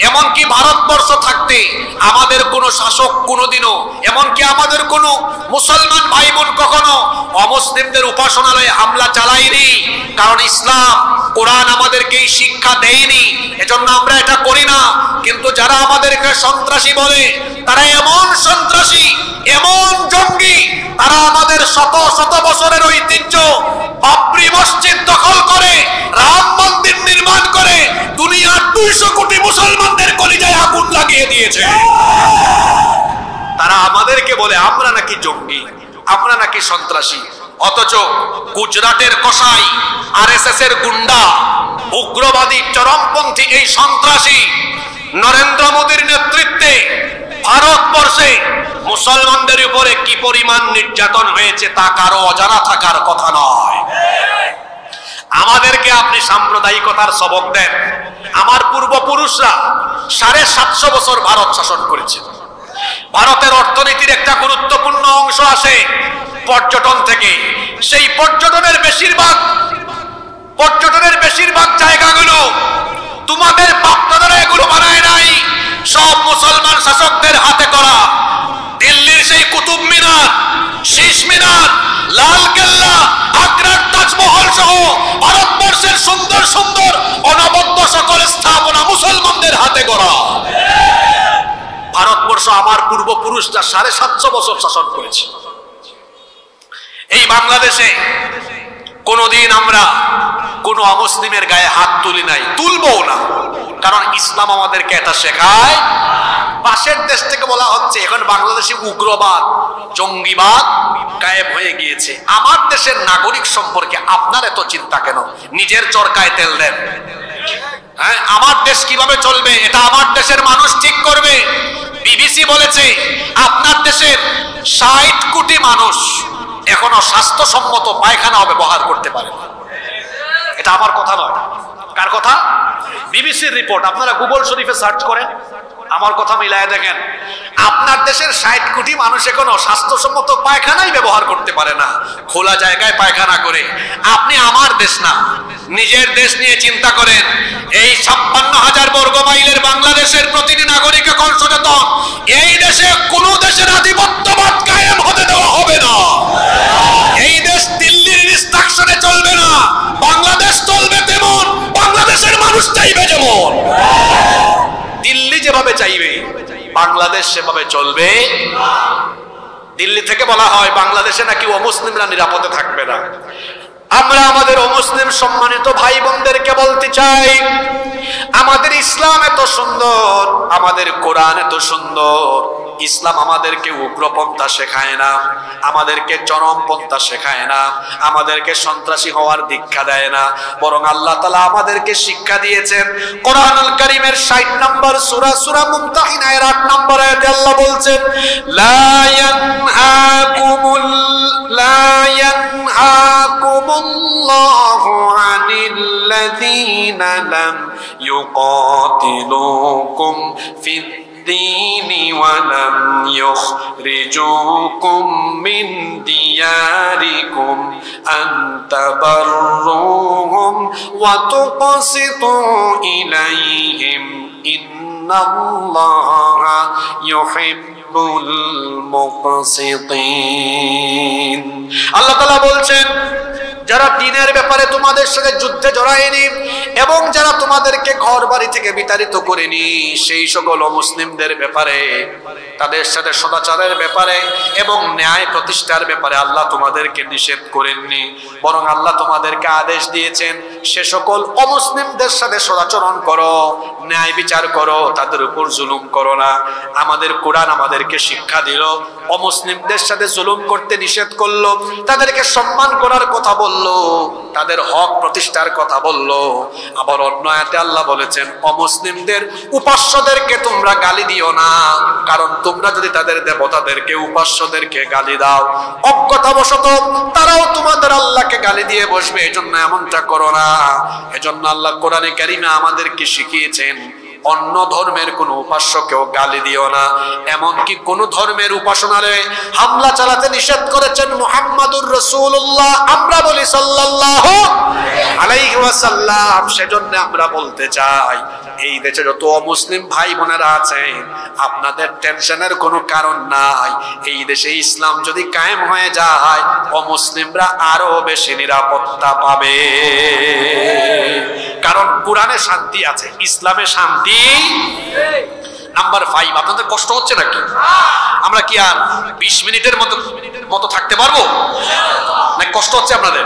এমনকি ভারতবর্ষ থাকতে আমাদের কোনো শাসক কোনোদিনও, এমনকি আমাদের কোনো মুসলমান ভাই বোন কখনো অমুসলিমদের উপাসনালয়ে হামলা চালায়নি। কারণ ইসলাম, কোরআন আমাদেরকে এই শিক্ষা দেয়নি, এজন্য আমরা এটা করি না। কিন্তু যারা আমাদেরকে সন্ত্রাসী বলে, তারা এমন সন্ত্রাসী, এমন জঙ্গি, তারা আমাদের শত শত বছরের ঐতিহ্য, বাবরি মসজিদ দখল করে, রাম মন্দির নির্মাণ করে দুনিয়ার 200 কোটি মুসলমানদের কলিজায় আগুন লাগিয়ে দিয়েছে। তারা আমাদেরকে বলে আমরা নাকি জঙ্গি, আমরা নাকি সন্ত্রাসী। অথচ গুজরাটের কসাই, আরএসএস এর গুন্ডা, উগ্রবাদী চরমপন্থী এই সন্ত্রাসী নরেন্দ্র মোদীর নেতৃত্বে ভারতবর্ষে মুসলমানদের উপরে কি পরিমাণ নির্যাতন হয়েছে তা কারো অজানা থাকার কথা নয়। আমাদেরকে আপনি সাম্প্রদায়িকতার সবক দেন। আমার পূর্বপুরুষরা 750 বছর ভারত শাসন করেছে। ভারতের অর্থনীতির একটা গুরুত্বপূর্ণ অংশ আসে পর্যটন থেকে। সেই পর্যটনের বেশিরভাগ জায়গাগুলো তোমাদের বাপ-দাদারা এগুলো বানায় নাই, সব মুসলমান শাসকদের হাতে করা। দিল্লির সেই কুতুব মিনার, শীষ মিনার, লাল কেল্লা, আগ্রার তাজমহল সহ ভারতবর্ষের সুন্দর সুন্দর অনবদ্য সকল স্থাপনা মুসলমানদের হাতে গড়া। ভারতবর্ষ আমার পূর্বপুরুষরা 750 বছর শাসন করেছে। এই বাংলাদেশে কোনদিন আমরা কোন অমুসলিমের গায়ে হাত তুলি নাই, তুলবো না। কারণ ইসলাম আমাদেরকে এটা শেখায়। পাশের দেশ থেকে বলা হচ্ছে এখন বাংলাদেশে উগ্রবাদ, জঙ্গিবাদ গায়েব হয়ে গিয়েছে। আমার দেশের নাগরিক সম্পর্কে আপনার এত চিন্তা কেন? নিজের চরকায় তেল দেন। হ্যাঁ, আমার দেশ কিভাবে চলবে এটা আমার দেশের মানুষ ঠিক করবে। বিবিসি বলেছে আপনার দেশের 60 কোটি মানুষ এখনো স্বাস্থ্যসম্মত পায়খানা ব্যবহার করতে পারে না। এটা আমার কথা নয়। কার কথা? বিবিসির রিপোর্ট। আপনারা গুগল শরীফে সার্চ করেন, আমার কথা মিলায় দেখেন। আপনার দেশের 60 কোটি মানুষ এখনো স্বাস্থ্যসম্মত পায়খানাই ব্যবহার করতে পারে না, খোলা জায়গায় পায়খানা করে। আপনি আমার দেশ না, নিজের দেশ নিয়ে চিন্তা করেন। এই 56,000 বর্গ মাইলের বাংলাদেশের প্রতিটি নাগরিক এখন সচেতন। এই দেশে কোন দেশের আধিপত্যবাদ কায়েম হতে দেওয়া হবে না। এই দেশ দিল্লির ইনস্ট্রাকশনে চলবে না। বাংলাদেশ চলবে তেমন, বাংলাদেশের মানুষ চাইবে যেমন। দিল্লি যেভাবে চাইবে বাংলাদেশ সেভাবে চলবে। দিল্লি থেকে বলা হয় বাংলাদেশে নাকি অমুসলিমরা নিরাপদে থাকবে না। আমরা আমাদের অমুসলিম সম্মানিত ভাই বোনদেরকে বলতে চাই, আমাদের ইসলাম এত সুন্দর, আমাদের কোরআন এত সুন্দর, ইসলাম আমাদেরকে উগ্রপন্থা শেখায় না, আমাদেরকে চরমপন্থা শেখায় না, আমাদেরকে সন্ত্রাসী হওয়ার দীক্ষা দেয় না, বরং আল্লাহ তাআলা আমাদেরকে শিক্ষা দিয়েছেন। কোরআনুল কারীমের 60 নম্বর সূরা সূরা মুমতাহিনা এর 8 নম্বর আয়াতে আল্লাহ বলছেন, লা ইয়ানহাকুমুল্লাহু আনিল্লাযীনা লাম ইউকাতিলুকুম ফিদ الدين ولم يخرجوكم من دياركم أن تبروهم وتقسطوا إليهم إن الله يحب المقسطين। আল্লাহ তাআলা বলছেন, যারা দ্বীনের ব্যাপারে তোমাদের সাথে যুদ্ধে জড়ায়নি এবং যারা তোমাদেরকে ঘর বাড়ি থেকে বিতাড়িত করেনি, সেই সকল মুসলিমদের ব্যাপারে, তাদের সাথে সদাচারের ব্যাপারে এবং ন্যায় প্রতিষ্ঠার ব্যাপারে আল্লাহ তোমাদেরকে নিষেধ করেননি, বরং আল্লাহ তোমাদেরকে আদেশ দিয়েছেন সে সকল অমুসলিমদের সাথে সদাচরণ করো, ন্যায় বিচার করো, তাদের উপর জুলুম করো না। আমাদের কোরআন আমাদেরকে শিক্ষা দিল, অমুসলিমদের সাথে জুলুম করতে নিষেধ করলো, তাদেরকে সম্মান করার কথা বললো, তাদের হক প্রতিষ্ঠার কথা বললো। আবার অন্য আয়াতে আল্লাহ বলেছেন, অমুসলিমদের উপাস্যদেরকে তোমরা গালি দিও না, কারণ তোমরা যদি তাদের দেবতাদেরকে, উপাস্যদেরকে গালি দাও, অজ্ঞতাবশত তারাও তোমাদের আল্লাহকে গালি দিয়ে বসবে, এজন্য এমনটা করো না। এজন্য আল্লাহ কোরআনে কারিমে আমাদেরকে শিখিয়েছেন, অন্য ধর্মের কোন উপাস্যকেও গালি দিও না, এমনকি কোন ধর্মের উপাসনালয়ে হামলা চালাতে নিষেধ করেছেন মুহাম্মাদুর রাসূলুল্লাহ, আমরা বলি সাল্লাল্লাহু আলাইহি ওয়াসাল্লাম। সেজন্য আমরা বলতে চাই, এই দেশে যত মুসলিম ভাই বোনেরা আছেন, আপনাদের টেনশনের কোনো কারণ নাই। এই দেশে ইসলাম যদি কায়েম হয়ে যায়, অমুসলিমরা আরো বেশি নিরাপত্তা পাবে, কারণ কোরআনে শান্তি আছে, ইসলামে শান্তি। নাম্বার 5, আপনাদের কষ্ট হচ্ছে নাকি? আমরা কি আর 20 মিনিটের মতো থাকতে পারবো না? কষ্ট হচ্ছে আপনাদের?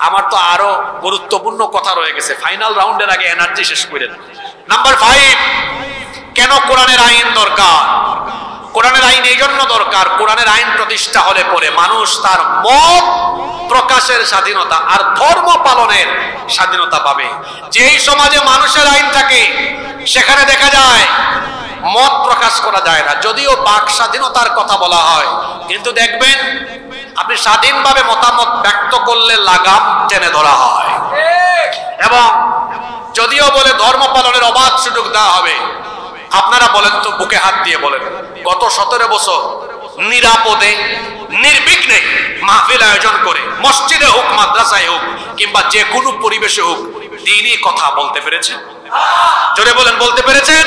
আমার তো আরো গুরুত্বপূর্ণ কথা রয়ে গেছে, ফাইনাল রাউন্ডের আগে এনার্জি শেষ করে। নাম্বার 5, কেন কোরআনের আইন দরকার? কোরআনের আইন এই জন্য দরকার, কোরআনের আইন প্রতিষ্ঠা হলে পরে মানুষ তার মত প্রকাশের স্বাধীনতা আর ধর্ম পালনের স্বাধীনতা পাবে। যেই সমাজে মানুষের আইন থাকে সেখানে দেখা যায় মত প্রকাশ করা যায় না, যদিও বাক স্বাধীনতার কথা বলা হয়, কিন্তু দেখবেন আপনি স্বাধীনভাবে মতামত ব্যক্ত করলে লাগাম টেনে ধরা হয়। এবং যদিও বলে ধর্ম পালনের অবাধ সুযোগ দেওয়া হবে, আপনারা বলেন তো, বুকে হাত দিয়ে বলেন, গত 17 বছর নিরাপদে নির্বিঘ্নে মাহফিল আয়োজন করে, মসজিদে হোক, মাদ্রাসায় হোক, কিংবা যে কোনো পরিবেশে হোক, দ্বীনি কথা বলতে পেরেছেন? জোরে বলেন, বলতে পেরেছেন?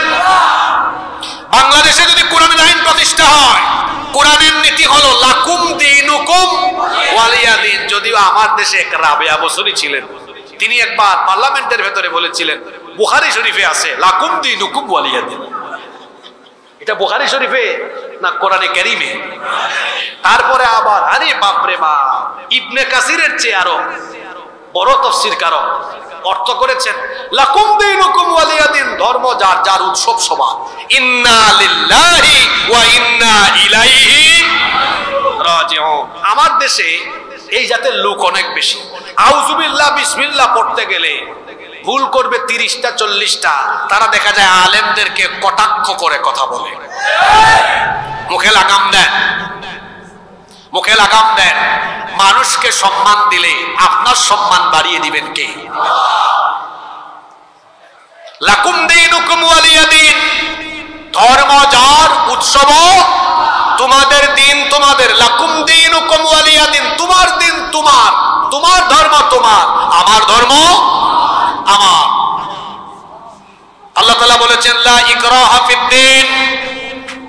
বাংলাদেশে যদি কোরআনের আইন প্রতিষ্ঠা হয়, কোরআনের নীতি হলো লাকুম দীনুকুম ওয়ালিয়া দীন। যদিও আমার দেশে এক রাবেয়া বসরি ছিলেন, তিনি একবার পার্লামেন্টের ভেতরে বলেছিলেন, বুখারী শরীফে আছে লাকুম দীনুকুম ওয়ালিয়া দীন। এটা বুখারী শরীফে না কোরআনে কারীমে? তারপরে আবার আরে বাপরে বাপ, ইবনে কাসিরের চেয়ে আরো বড় তাফসীরকারক অর্থ করেছেন লাকুম দীনুকুম ওয়ালিয়া দীন, ধর্ম যার যার, উৎসব সবার। ইন্না লিল্লাহি ওয়া ইন্না ইলাইহি রাজিউন। আমার দেশে এই জাতের লোক অনেক বেশি। আউযুবিল্লাহ বিসমিল্লাহ পড়তে গেলে ভুল করবে 30টা 40টা। তারা দেখা যায় আলেমদেরকে কটাক্ষ করে কথা বলে, মুখে লাগাম দেন, মুখে লাগাম দেন। মানুষকে সম্মান দিলে আপনার সম্মান বাড়িয়ে দিবেন কে? লাকুম দীনুকুম ওয়ালিয়া দীন, ধর্ম যার, উৎসব তোমাদের, দিন তোমাদের। লাকুম দীনুকুম ওয়ালিয়া দীন, তোমার দিন তোমার, তোমার ধর্ম তোমার, আমার ধর্ম আমার। আল্লাহ তাআলা বলেছেন লা ইকরাহা ফিদ্দীন,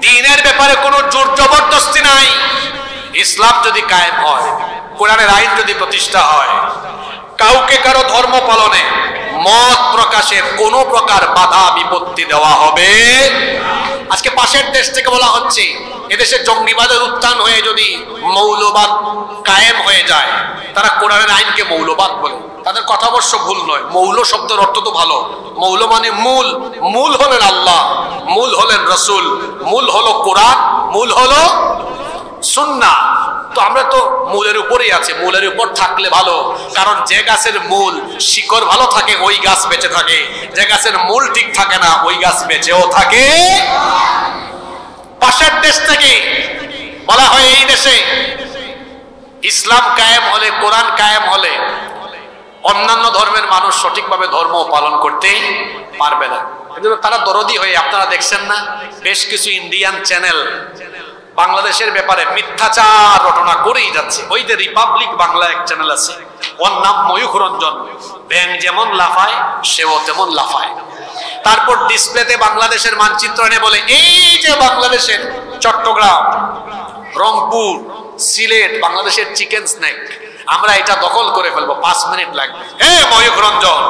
দ্বীনের ব্যাপারে কোনো জোর জবরদস্তি নাই। ইসলাম যদি কায়েম হয়, কোরআনের আইন যদি প্রতিষ্ঠা হয়, কাউকে কারো ধর্ম পালনে, মত প্রকাশে কোনো প্রকার বাধা বিপত্তি দেওয়া হবে আজকে পাশের দেশ থেকে বলা হচ্ছে এদেশে জঙ্গিবাদের উত্থান হয়ে যদি মৌলবাদ কায়েম হয়ে যায়, তারা কোরআনের আইনকে মৌলবাদ বলে। তাদের কথা অবশ্য ভুল নয়, মৌল শব্দের অর্থ তো ভালো। মৌল মানে মূল, মূল হলেন আল্লাহ, মূল হলেন রসুল, মূল হলো কোরআন, মূল হলো সুন্নাহ। তো আমরা তো মূলের উপরেই আছে, মূলের উপর থাকলে ভালো, কারণ যে গাছের মূল শিকড় ভালো থাকে ওই গাছ বেঁচে থাকে, যে গাছের মূল ঠিক থাকে না ওই গাছ বেঁচেও থাকে। পাশের দেশ থেকে বলা হয় এই দেশে ইসলাম কায়েম হলে, কোরআন কায়েম হলে অন্যান্য ধর্মের মানুষ সঠিকভাবে ধর্ম পালন করতেই পারবে না। এজন্য তারা দরদি হয়ে, আপনারা দেখছেন না বেশ কিছু ইন্ডিয়ান চ্যানেল বাংলাদেশের ব্যাপারে মিথ্যাচার রটনা করেই যাচ্ছে। ওই যে রিপাবলিক বাংলা এক চ্যানেল আছে, ওর নাম ময়ূখ রঞ্জন। ব্যাং যেমন লাফায় সেও তেমন লাফায়। তারপর ডিসপ্লেতে বাংলাদেশের মানচিত্র এনে বলে এই যে বাংলাদেশের চট্টগ্রাম, রংপুর, সিলেট বাংলাদেশের চিকেন স্ন্যাক, আমরা এটা দখল করে ফেলবো, 5 মিনিট লাগবে। হে ময়ূখ রঞ্জন,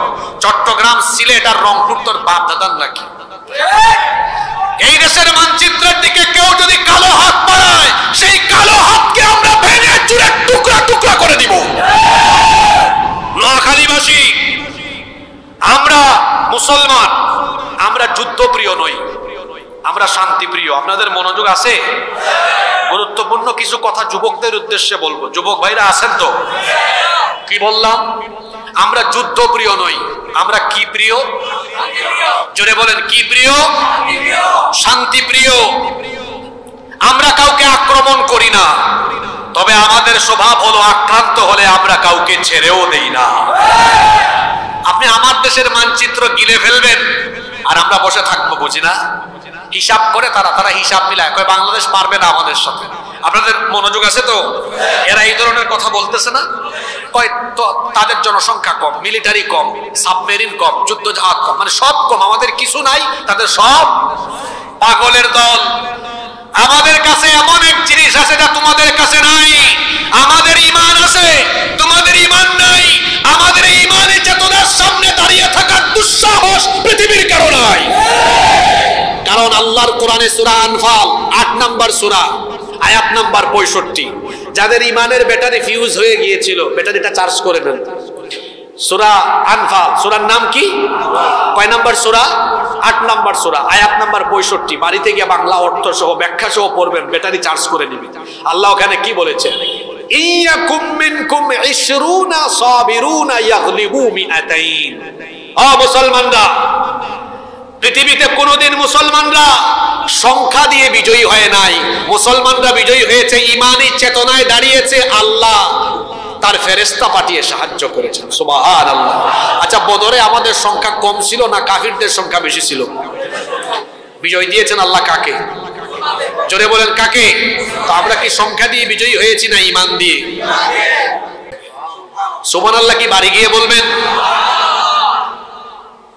চট্টগ্রাম, সিলেট আর রংপুর তোর বাপ দাদার নাকি? এই দেশের মানচিত্রের দিকে কেউ যদি কালো হাত বাড়ায়, সেই কালো হাতকে আমরা ভেঙে চুরে টুকরা টুকরা করে দিব। নোয়াখালীবাসী আমরা মুসলমান, আমরা যুদ্ধপ্রিয় নই, আমরা শান্তিপ্রিয়। আপনাদের মনোযোগ আছে? গুরুত্বপূর্ণ কিছু কথা যুবকদের উদ্দেশ্যে বলবো। যুবক ভাইরা আছেন তো? কি বললাম? আমরা যুদ্ধপ্রিয় নই, আমরা কি প্রিয়? জোরে বলেন, কি প্রিয়? শান্তিপ্রিয়। আমরা কাউকে আক্রমণ করি না, তবে আমাদের স্বভাব হলো আক্রান্ত হলে আমরা কাউকে ছেড়েও দেই না। আপনি আমার দেশের মানচিত্র গিলে ফেলবেন আর আমরা বসে থাকবো, বুঝি না? হিসাব করে তারা হিসাব মিলায় কয় বাংলাদেশ পারবে না আমাদের সাথে। আপনাদের মনোযোগ আছে তো? এরা এই ধরনের কথা বলতেছে না? কয় তো তাদের জনসংখ্যা কম, মিলিটারি কম, সাবমেরিন কম, যুদ্ধ জাহাজ কম, মানে সব কম, আমাদের কিছু নাই, তাদের সব। পাগলের দল। আমাদের কাছে এমন এক জিনিস আছে যা তোমাদের কাছে নাই। আমাদের ঈমান আছে, তোমাদের ঈমান নাই। আমাদের এই ঈমানের চেতনার সামনে দাঁড়িয়ে থাকার দুঃসাহস পৃথিবীর কারো নাই। কারণ আল্লাহর কোরআনে সূরা আনফাল 8 নম্বর সূরা, আয়াত নাম্বার 65, যাদের ঈমানের ব্যাটারি ফিউজ হয়ে গিয়েছিল ব্যাটারিটা চার্জ করে দেন। সূরা আনফাল, সূরার নাম কি? কয় নাম্বার সূরা? 8 নম্বর সূরা, আয়াত নাম্বার 65। বাড়িতে গিয়ে বাংলা অর্থ সহ ব্যাখ্যা সহ পড়বেন, ব্যাটারি চার্জ করে নিবে। আল্লাহ ওখানে কি বলেছে? ইয়াকুম মিনকুম 20 সাবিরুনা ইয়াগলিবু মিআতাইন। ও মুসলমানরা, পৃথিবীতে কোনোদিন মুসলমানরা সংখ্যা দিয়ে বিজয়ী হয় নাই। মুসলমানরা বিজয়ী হয়েছে ঈমানী চেতনায় দাঁড়িয়েছে, আল্লাহ তার ফেরেশতা পাঠিয়ে সাহায্য করেছেন। সুবহানাল্লাহ। আচ্ছা, বদরে আমাদের সংখ্যা কম ছিল না কাফিরদের সংখ্যা বেশি ছিল? বিজয় দিয়েছেন আল্লাহ কাকে? জোরে বলেন কাকে? তো আমরা কি সংখ্যা দিয়ে বিজয়ী হয়েছি না ঈমান দিয়ে? সুবহানাল্লাহ কি বাড়ি গিয়ে বলবেন?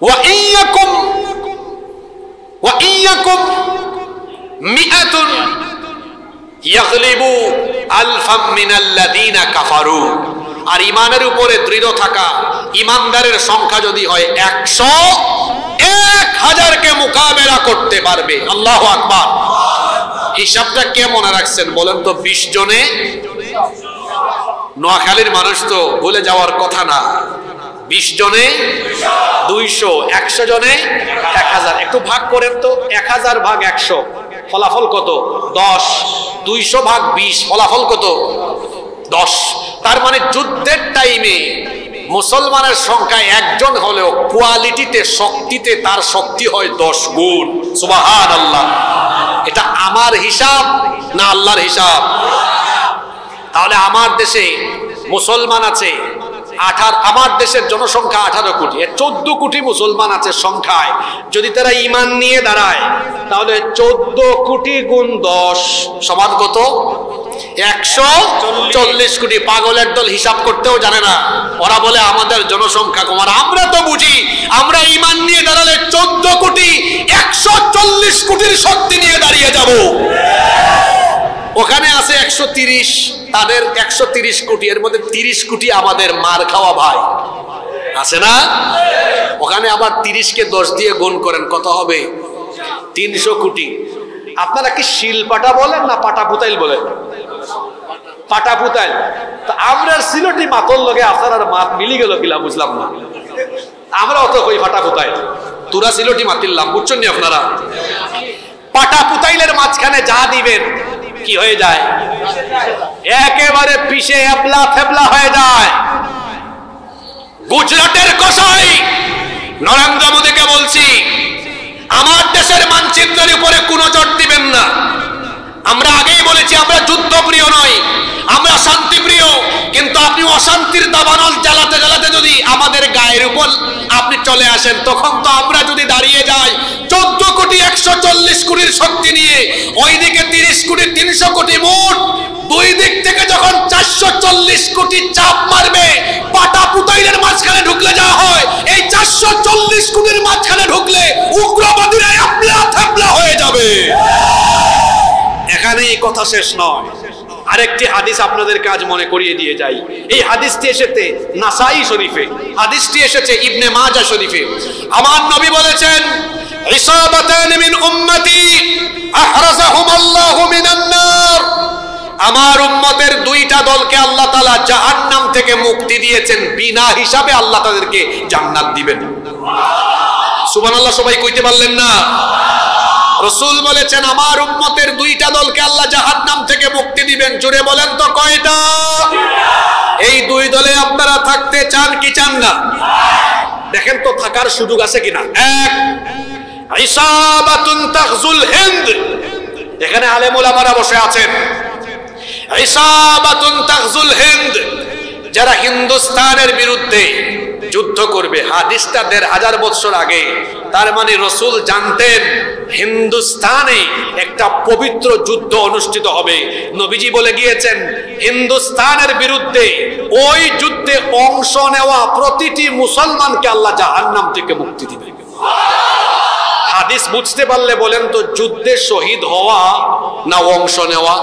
ওয়া ইয়াকুম মিআতুন ইয়াগলিবু আলফাম মিনাল্লাযীনা কাফারু। আর ঈমানের উপরে দৃঢ় থাকা ঈমানদারের সংখ্যা যদি হয় 100, 1000 কে মোকাবেলা করতে পারবে। আল্লাহু আকবার। হিসাবটা কে মনে রাখছেন বলেন তো? 20 জনে নোয়াখালীর মানুষ তো ভুলে যাওয়ার কথা না। 20 জনে 200, 100 জনে 1000। একটু ভাগ করেন তো, 1000 ভাগ 100 ফলাফল কত? 10। 200 ভাগ 20 ফলাফল কত? 10। তার মানে যুদ্ধের টাইমে মুসলমানের সংখ্যা একজন হলেও কোয়ালিটিতে, শক্তিতে তার শক্তি হয় 10 গুণ। সুবহানাল্লাহ। এটা আমার হিসাব না আল্লাহর হিসাব? তাহলে আমার দেশে মুসলমান আছে আমার দেশের জনসংখ্যা 18 কোটি, 14 কোটি মুসলমান আছে সংখ্যায়। যদি তারা ঈমান নিয়ে দাঁড়ায় তাহলে 14 কোটি গুণ 10 সমান কত? 140 কোটি। পাগলের দল হিসাব করতেও জানে না, ওরা বলে আমাদের জনসংখ্যা কম। আর আমরা তো বুঝি, আমরা ঈমান নিয়ে দাঁড়ালে 14 কোটি 140 কোটির শক্তি নিয়ে দাঁড়িয়ে যাব। ওখানে আছে 130, তাদের 130 কোটি, এর মধ্যে 30 কোটি আমাদের মার খাওয়া ভাই আছে না? ওখানে আবার 30 কে 10 দিয়ে গুণ করেন, কত হবে? 300 কোটি। আপনারা কি শিলপাটা বলেন না পাটা পুতাইল বলেন? পাটা পুতাইল। তো আমরা সিলটি মাতর লগে আপনার মাত মিলি গেল কিলা বুঝলাম না। আমরা অত কই ফাটা পুতাইল, তোরা সিলটি মাতিলাম, বুঝছেন নি আপনারা? পাটা পুতাইলের মাঝখানে যা দিবেন কি হয়ে যায়? একেবারে পিছে এবলা থেবলা হয়ে যায়। গুজরাটের কসাই নরেন্দ্র মোদীকে বলছি, আমার দেশের মানচিত্রের উপরে কোনো জোর দিবেন না। আমরা আগেই বলেছি আমরা যুদ্ধপ্রিয় নই, আমরা শান্তিপ্রিয়। কিন্তু আপনি অশান্তির দাবানল জ্বালাতে জ্বালাতে যদি আমাদের গায়ের উপর আপনি চলে আসেন, তখন তো আমরা যদি দাঁড়িয়ে যাই 14 কোটি 140 কোটির শক্তি নিয়ে, ওইদিকে 30 কোটি 300 কোটি, মোট দুই দিক থেকে যখন 440 কোটি চাপ মারবে, পাটা পুতাইলের মাঝখানে ঢুকলে যা হয়, এই 440 কোটির মাঝখানে ঢুকলে উগ্রবাদীরা এবলা থেবলা হয়ে যাবে। এখানে এই কথা শেষ নয়, আরেকটি হাদিস আপনাদের কাজ মনে করিয়ে দিয়ে যাই। এই হাদিসটি এসেছে নাসাই শরীফে, হাদিসটি এসেছে ইবনে মাজাহ শরীফে। আমার নবী বলেছেন, ইসাবাতান মিন উম্মতি আহরাজাহুমাল্লাহু মিনান নার। আমার উম্মতের দুইটা দলকে আল্লাহ তাআলা জাহান্নাম থেকে মুক্তি দিয়েছেন, বিনা হিসাবে আল্লাহ তাদেরকে জান্নাত দিবেন। সুবহানাল্লাহ, সবাই কইতে পারলেন না? রাসূল বলেছেন আমার উম্মতের দুইটা দলকে আল্লাহ জাহান্নাম থেকে মুক্তি দিবেন। জোরে বলেন তো কয়টা? এই দুই দলে আপনারা থাকতে চান কি চান না? দেখেন তো থাকার সুযোগ আছে কিনা। এক, ইসাবাতুন তাগজুল হিন্দ। এখানে আলেম ওলামারা বসে আছেন। ইসাবাতুন তাগজুল হিন্দ, যারা হিন্দুস্তানের বিরুদ্ধে যুদ্ধ করবে। হাদিসটা 1500 বছর আগে। তার মানে রাসূল জানতেন হিন্দুস্তানে একটা পবিত্র যুদ্ধ অনুষ্ঠিত হবে। নবীজি বলে গিয়েছেন হিন্দুস্তানের বিরুদ্ধে ওই যুদ্ধে অংশ নেওয়া প্রতিটি মুসলমানকে আল্লাহ জাহান্নাম থেকে মুক্তি দিবে। হাদিস বুঝতে পারলে বলেন তো, যুদ্ধে শহীদ হওয়া না অংশ নেওয়া?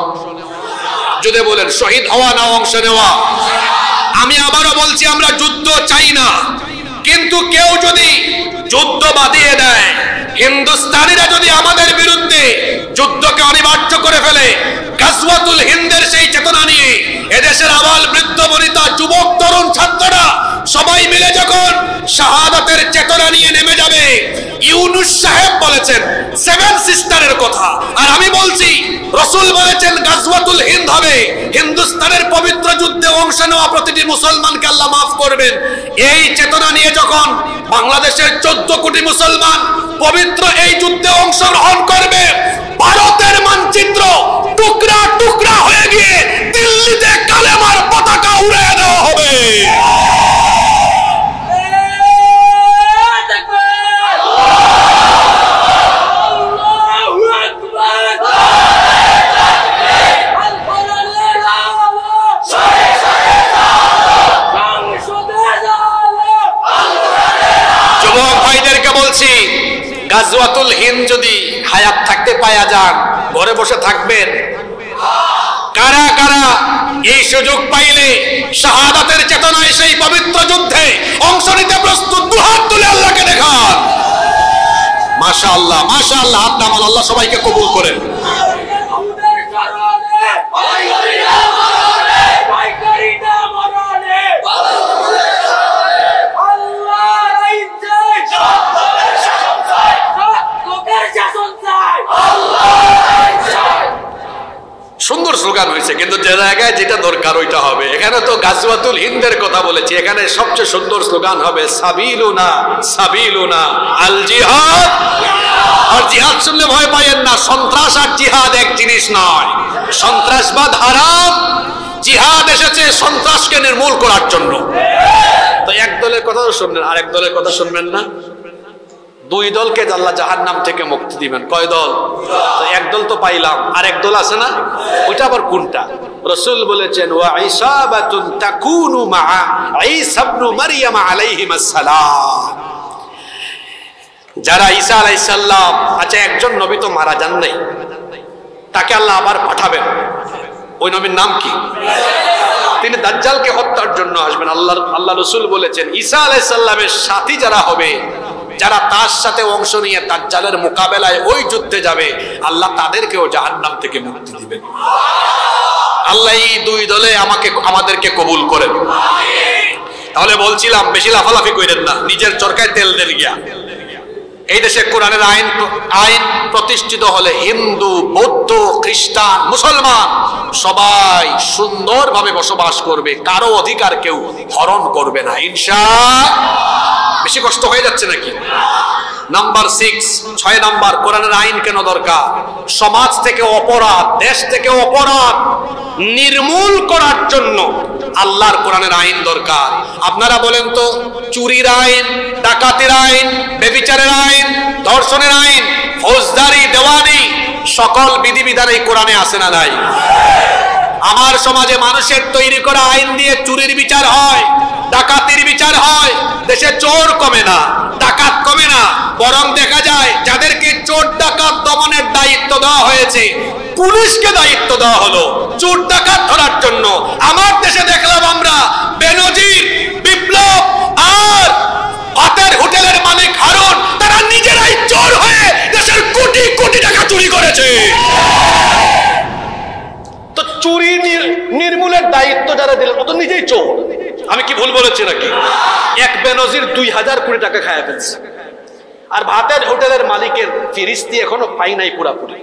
যদি বলেন শহীদ হওয়া না অংশ নেওয়া? আমি আবারও বলছি আমরা যুদ্ধ চাই না, কিন্তু কেউ যদি যুদ্ধ বাঁধিয়ে দেয়, হিন্দুস্তানিরা যদি আমাদের বিরুদ্ধে যুদ্ধকে অনিবার্য করে ফেলে, গাজওয়াতুল হিন্দের সেই চেতনা নিয়ে এদেশের আবাল বৃদ্ধ বনিতা যুবক তরুণ ছাত্ররা সবাই মিলে যখন শাহাদাতের চেতনা নিয়ে নেমে যাবে, ইউনুস সাহেব বলেছেন 7 সিস্টারের কথা, আর আমি বলছি রাসূল বলেছেন গাজওয়াতুল হিন্দ হবে। হিন্দুস্তানের পবিত্র যুদ্ধে অংশ নেওয়া প্রতিটি মুসলমানকে আল্লাহ মাফ করবেন। এই চেতনা নিয়ে যখন বাংলাদেশের 14 কোটি মুসলমান পবিত্র এই যুদ্ধে অংশগ্রহণ করবে, ভারতের মানচিত্র টুকরা টুকরা হয়ে গিয়ে দিল্লিতে কালেমার পতাকা উড়িয়ে দেওয়া হবে। গাজওয়াতুল হিন্দ যদি হায়াত থাকতে পাওয়া যান, ঘরে বসে থাকবেন? কারা কারা এই সুযোগ পাইলে শাহাদাতের চেতনায় সেই পবিত্র যুদ্ধে অংশ নিতে প্রস্তুত? দুহাত তুলে আল্লাহকে দেখান। মাশাআল্লাহ, মাশাআল্লাহ, হাত নামান। আল্লাহ সবাইকে কবুল করেন। সুন্দর স্লোগান হয়েছে, কিন্তু যে জায়গায় যেটা দরকার ওইটা হবে। এখানে তো গাজওয়াতুল হিন্দের কথা বলেছি, এখানে সবচেয়ে সুন্দর স্লোগান হবে সাবিলুনা সাবিলুনা আল জিহাদ। আর জিহাদ শুনলে ভয় পাইয়েন না, সন্ত্রাস আর জিহাদ এক জিনিস নয়। সন্ত্রাসবাদ হারাম, জিহাদ এসেছে সন্ত্রাসকে নির্মূল করার জন্য। তো এক দলের কথা শুনবেন, আরেক দলের কথা শুনবেন না। দুই দলকে আল্লাহ জাহান্নাম থেকে মুক্তি দিবেন। কয় দল? এক দল তো পাইলাম, আর এক দল আছে না, ওইটা আবার কোনটা? রাসূল বলেছেন ওয়া ইসাবাতুন তাকুনু মা ঈসা ইবনে মারইয়াম আলাইহিস সালাম। যারা ঈসা আলাইহিস সালাম, আচ্ছা একজন নবী তো মারা যান নাই, তাকে আল্লাহ আবার পাঠাবেন। ওই নবীর নাম কি? তিনি দাজ্জালকে হত্যার জন্য আসবেন। আল্লাহ রাসূল বলেছেন ঈসা আলাইহিস সালামের সাথী যারা হবে যারা তার সাথে অংশ নিয়ে দাজ্জালের মোকাবেলায় ওই যুদ্ধে যাবে, আল্লাহ তাদেরকেও জাহান্নাম থেকে মুক্তি দিবেন। আল্লাহ এই দুই দলে আমাদেরকে কবুল করেন। তাহলে বলছিলাম বেশি লাফালাফি করেন না, নিজের চরকায় তেল দেন গিয়া। এই দেশে কোরআনের আইন প্রতিষ্ঠিত হলে হিন্দু, বৌদ্ধ, খ্রিস্টান, মুসলমান সবাই সুন্দরভাবে বসবাস করবে, কারো অধিকার কেউ হরণ করবে না ইনশাআল্লাহ। বেশি কষ্ট হয়ে যাচ্ছে নাকি? নাম্বার 6 নাম্বার, কোরআনের আইন কেন দরকার? সমাজ থেকে অপরাধ, দেশ থেকে অপরাধ নির্মূল করার জন্য আল্লাহর কোরআনের আইন দরকার। আপনারা বলেন তো, চুরির আইন, ডাকাতির আইন, ব্যভিচারের আইন, ধর্ষণের আইন, ফৌজদারি, দেওয়ানি, সকল বিধিবিধান এই কোরআনে আছে না নাই? আমার সমাজে মানুষের তৈরি করা আইন দিয়ে চুরির বিচার হয়, ডাকাতির বিচার হয়, দেশে চোর কমে না, ডাকাত কমে না, বরং দেখা যায় যাদেরকে চোর ডাকাত দমনের দায়িত্ব দেওয়া হয়েছে, পুলিশকে দায়িত্ব দেওয়া হলো চোর ডাকাত ধরার জন্য। আমার দেশে দেখলাম আমরা বেনজির, বিপ্লব আর ভাতের হোটেলের মালিক হারুন, তারা নিজেরাই চোর হয়ে দেশের কোটি কোটি টাকা চুরি করেছে। তো চুরি নির্মূলের দায়িত্ব যারা দিলেন ও তো নিজেই চোর। আমি কি ভুল বলেছি নাকি? এক বেনজির 2000 কোটি টাকা খায় ফেলছে, আর ভাতের হোটেলের মালিকের ফিরিস্তি এখনো পাই নাই পুরাপুরি।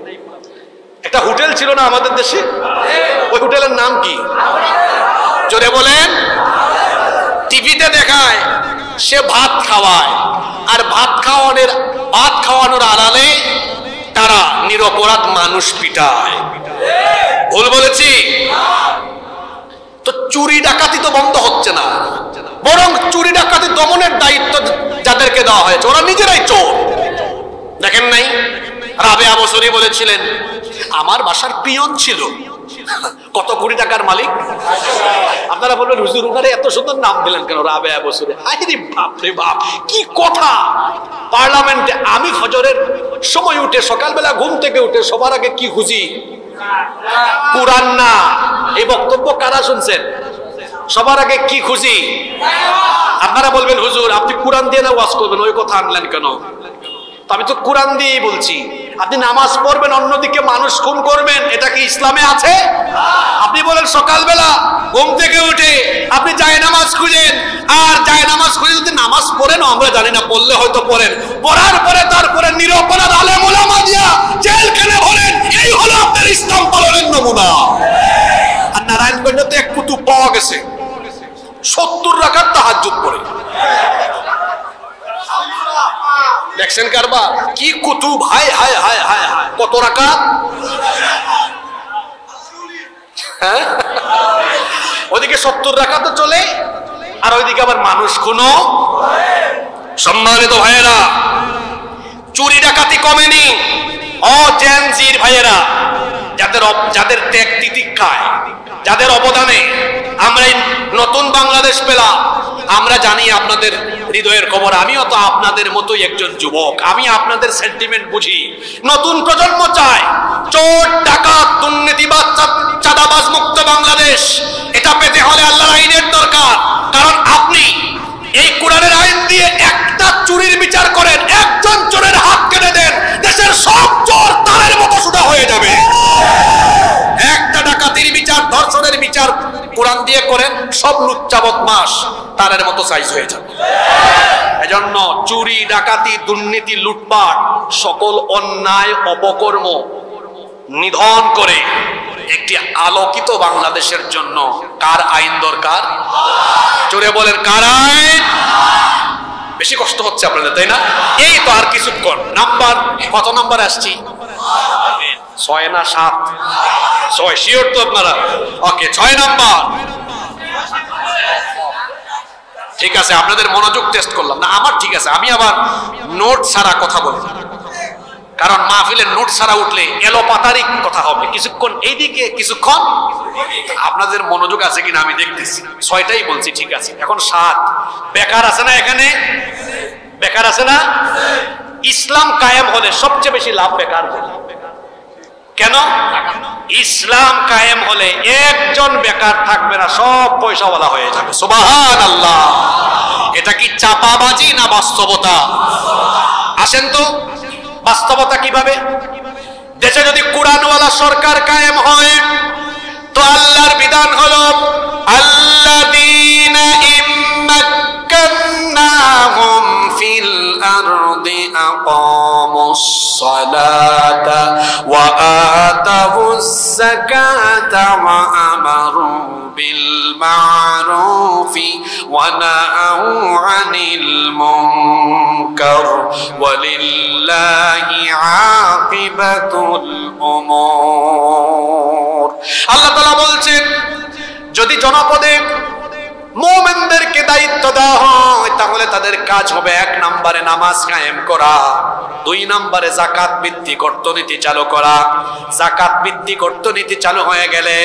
একটা হোটেল ছিল না আমাদের দেশে, ওই হোটেলের নাম কি? জোরে বলেন। টিভিতে দেখায় সে ভাত খাওয়ায়, আর ভাত খাওয়ানোর আড়ালে তারা নিরপরাধ মানুষ পিটায়। ভুল বলেছি? তো চুরি ডাকাতি তো বন্ধ হচ্ছে না, বরং চুরি ডাকাতি দমনের দায়িত্ব যাদেরকে দেওয়া হয়েছে ওরা নিজেরাই চোর। দেখেন নাই রাবেয়া বসরি বলেছিলেন, আমার বাসার পিয়ন ছিল, কত কোটি টাকার মালিক। আপনারা বলবেন হুজুর ওনারে এত সুন্দর নাম দিলেন কেন রাবেয়া বসরি? আরে বাপ রে বাপ, কি কথা! পার্লামেন্টে আমি ফজরের সময় উঠে, সকালবেলা ঘুম থেকে উঠে সবার আগে কি খুঁজি? কুরআন না। এই বক্তব্য কারা শুনছেন? সবার আগে কি খুঁজি? আপনারা বলবেন হুজুর আপনি কোরআন দিয়ে না ওয়াজ করবেন, ওই কথা আনলেন কেন? তো আমি তো কোরআন দিয়েই বলছি। আপনি নামাজ পড়বেন, অন্যদিকে মানুষ খুন করবেন, এটা কি ইসলামে আছে? আপনি বলেন সকালবেলা ঘুম থেকে উঠে আপনি জায়নামাজ খুঁজেন, আর জায়নামাজ খুঁজে যদি নামাজ পড়েন, আমরা জানি না, পড়লে হয়তো পড়েন, পড়ার পরে তারপরে নিরপরাধ আলেম ওলামা দিয়া জেলখানে ভরেন। এই হলো আপনার ইসলাম পালনের নমুনা। আর নারায়ণগঞ্জে এক কুতুব পাওয়া গেছে 70 রাকাত তাহাজ্জুদ পড়ে। দেখছেন কারবার? কি কুতুব! হায় হায় হায় হায় হায়, কত রাকাত! ওইদিকে 70 রাকাত চলে, আর ওইদিকে আবার মানুষ খুনো। সম্মানিত ভাইয়েরা, চুরি ডাকাতি কমেনি। জেনজির ভাইয়েরা, যাদের ত্যাগ তিতিক্ষায়, যাদের অবদানে আমরা এই নতুন বাংলাদেশ পেলাম, আমরা জানি আপনাদের হৃদয়ের খবর। আমিও তো আপনাদের মতোই একজন যুবক, আমি আপনাদের সেন্টিমেন্ট বুঝি। নতুন প্রজন্ম চায় চোর ডাকাত দুর্নীতিবাজ চাঁদাবাজ মুক্ত বাংলাদেশ। এটা পেতে হলে আল্লাহর আইনের দরকার। কারণ আপনি এই কোরআনের আইন দিয়ে একটা চুরির বিচার করেন, একজন চোরের হাত কেটে দেন, দেশের সব চোর তারের মতো সুদা হয়ে যাবে। একটা ডাকাতির বিচার, ধর্ষণের বিচার কোরআন দিয়ে করেন, সব লুচ্চা বদমাশ তারের মতো সাইজ হয়ে যাবে। এজন্য চুরি ডাকাতি দুর্নীতি লুটপাট সকল অন্যায় অপকর্ম নিধন করে একটি আলোকিত বাংলাদেশের জন্য কার আইন দরকার? জোরে বলেন, কার আইন? বেশি কষ্ট হচ্ছে আপনাদের, তাই না? এই তো আর কিছুক্ষণ। নাম্বার কত নাম্বার আসছি? 6 না 7? 6 শিওর তো আপনারা? ওকে, 6 নাম্বার। ঠিক আছে, আপনাদের মনোযোগ টেস্ট করলাম না। আমার ঠিক আছে, আমি আবার নোট ছাড়া কথা বলি, কারণ মাহফিলের নোট ছাড়া উঠলে এলোপাতারিক কথা হবে। কিছুক্ষণ এইদিকে, কিছুক্ষণ আপনাদের মনোযোগ আছে কিনা আমি দেখতেছি। 6টাই বলছি, ঠিক আছে। এখন 7। বেকার আছে না এখানে? বেকার আছে না? ইসলাম কায়েম হলে সবচেয়ে বেশি লাভ বেকার হলে। কেন? ইসলাম কায়েম হলে একজন বেকার থাকবে না, সব পয়সাওয়ালা হয়ে যাবে। সুবহানাল্লাহ। এটা কি চাপাবাজি না বাস্তবতা? আসেন তো, বাস্তবতা কিভাবে? দেশে যদি কোরআনওয়ালা সরকার কায়েম হয় তো আল্লাহর বিধান হলো আল্লাযীনা ইম্মাক্কান্নাহুম ফিল আরদি আকামুস সালাতা ওয়া আতাউস যাকাতা ওয়া আমারু বিল মা'রুফি ওয়া নাহাউ আনিল মুনকার ওয়ালিল্লাহি আকিবাতুল উমুর। আল্লাহ তাআলা বলছেন, যদি জনপদে মুমিনদেরকে দায়িত্ব দেওয়া হয় তাহলে তাদের কাজ হবে 1 নম্বরে নামাজ কায়েম করা, 2 নম্বরে যাকাত ভিত্তিক অর্থনীতি চালু করা। যাকাত ভিত্তিক অর্থনীতি চালু হয়ে গেলে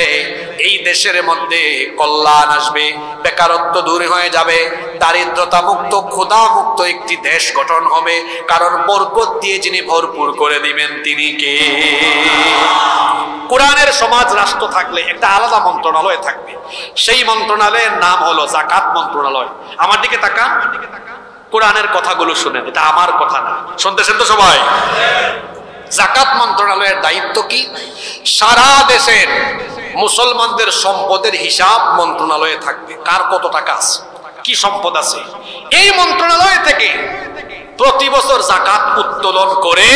এই দেশের মধ্যে কল্যাণ আসবে, বেকারত্ব দূর হয়ে যাবে, দারিদ্রতা মুক্ত ক্ষুধা মুক্ত একটি দেশ গঠন হবে। কারণ বরকত দিয়ে যিনি ভরপুর করে দিবেন তিনি কে? কোরআনের সমাজ রাষ্ট্র থাকলে একটা আলাদা মন্ত্রণালয় থাকবে, সেই মন্ত্রণালয়ের নাম হলো যাকাত মন্ত্রণালয়। আমার দিকে তাকান, কোরআনের কথাগুলো শুনেন, এটা আমার কথা না, শুনতেছেন তো সবাই? যাকাত মন্ত্রণালয়ের দায়িত্ব কি? সারা দেশের মুসলমানদের সম্পদের হিসাব মন্ত্রণালয়ে থাকবে, কার কত টাকা আছে, কি সম্পদ আছে। এই মন্ত্রণালয় থেকে প্রতি বছর যাকাত উত্তোলন করে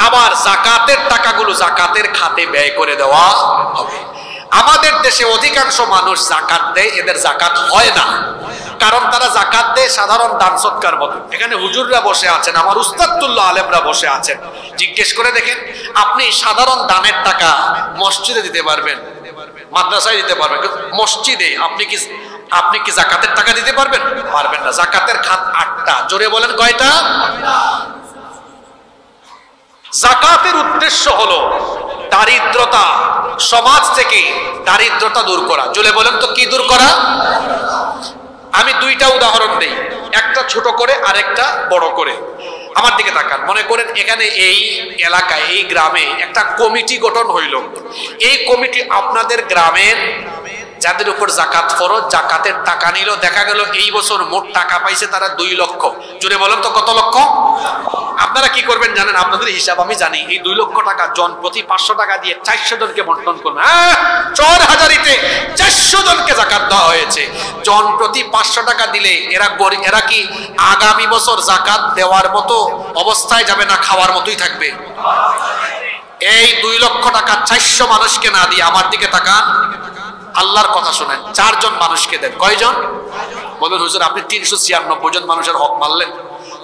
আবার যাকাতের টাকাগুলো যাকাতের খাতে ব্যয় করে দেওয়া হবে। আমাদের দেশে অধিকাংশ মানুষ যাকাত দেয়, এদের যাকাত হয় না, কারণ তারা যাকাত দেয় সাধারণ দান সৎকার মতো। এখানে হুজুররা বসে আছেন, আমার উস্তাদুল্লাহ আলেমরা বসে আছেন, জিজ্ঞেস করে দেখেন, আপনি সাধারণ দানের টাকা মসজিদে দিতে পারবেন, মাদ্রাসায় দিতে পারবেন, মসজিদে আপনি কি যাকাতের টাকা দিতে পারবেন? পারবেন না। যাকাতের খাত 8টা, জোরে বলেন কয়টা? যাকাতের উদ্দেশ্য হলো দারিদ্রতা, সমাজ থেকে দারিদ্রতা দূর করা। জোরে বলেন তো কি দূর করা? আমি 2টা উদাহরণ দেই, একটা ছোট করে আরেকটা বড় করে। আমার দিকে তাকান, মনে করেন এখানে এই এলাকায় এই গ্রামে একটা কমিটি গঠন হইল। এই কমিটি আপনাদের গ্রামের যাদের উপর যাকাত ফরজ, যাকাতের টাকা নিল, দেখা গেল এই বছর মোট টাকা পাইছে তারা 2 লক্ষ। জোরে বলেন তো কত লক্ষ? আপনারা কি করবেন জানেন? আপনাদের হিসাব আমি জানি। এই 2 লক্ষ টাকা জন প্রতি 500 টাকা দিয়ে 400 জনকে বন্টন করবেন। চর হাজারিতে 400 জনকে যাকাত দেওয়া হয়েছে। জন প্রতি 500 টাকা দিলে এরা কি আগামী বছর যাকাত দেওয়ার মতো অবস্থায় যাবে না খাওয়ার মতোই থাকবে? এই 2 লক্ষ টাকা 400 মানুষকে না দিয়ে আমার দিকে তাকান, আল্লাহর কথা শোনেন, 4 জন মানুষকে দেন। কয়জন? বলুন হুজুর আপনি 396 জন মানুষের হক মানলেন।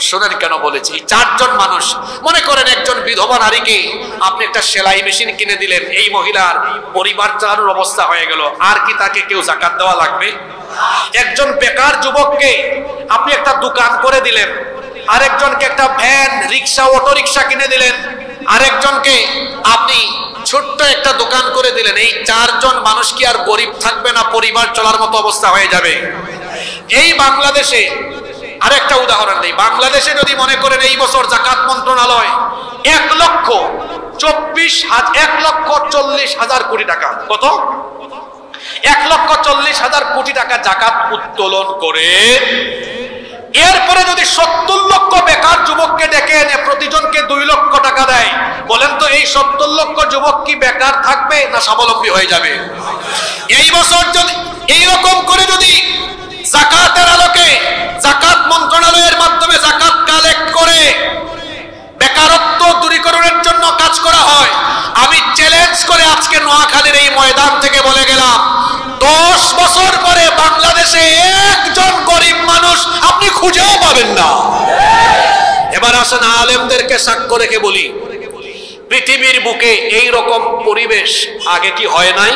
শোনেন কেন বলেছি। 4 জন মানুষ, মনে করেন একজন বিধবা নারীকে আপনি একটা সেলাই মেশিন কিনে দিলেন, এই মহিলার পরিবার চালানোর অবস্থা হয়ে গেল, আর কি তাকে কেউ যাকাত দেওয়া লাগবে? একজন বেকার যুবককে আপনি একটা দোকান করে দিলেন, আরেকজনকে একটা ভ্যান, রিক্সা, অটো রিক্সা কিনে দিলেন, আরেকজনকে আপনি ছোট্ট একটা দোকান করে দিলেন। এই 4 জন মানুষ কি আর গরিব থাকবে না? পরিবার চলার মতো অবস্থা হয়ে যাবে। এই বাংলাদেশে আরেকটা উদাহরণ দেই, বাংলাদেশে যদি মনে করেন এই বছর যাকাত মন্ত্রণালয় 1,40,000 কোটি টাকা, কত? 1,40,000 কোটি টাকা যাকাত উত্তোলন করে এরপরে যদি 70 লক্ষ বেকার যুবককে ডেকে এনে প্রতিজনকে 2 লক্ষ টাকা দেয়, বলেন তো এই 70 লক্ষ যুবক কি বেকার থাকবে না স্বাবলম্বী হয়ে যাবে? এই বছর যদি এইরকম করে যদি যাকাতের আলোকে যাকাত মন্ত্রণালয়ের মাধ্যমে যাকাত কালেক্ট করে বেকারত্ব দূরীকরণের জন্য কাজ করা হয়, আমি চ্যালেঞ্জ করে আজকে নোয়াখালীর এই ময়দান থেকে বলে গেলাম, 10 বছর পরে বাংলাদেশে একজন গরিব মানুষ আপনি খুঁজেও পাবেন না। এবার আসেন আলেমদেরকে সাক্ষ্য রেখে বলি, পৃথিবীর বুকে এই রকম পরিবেশ আগে কি হয় নাই?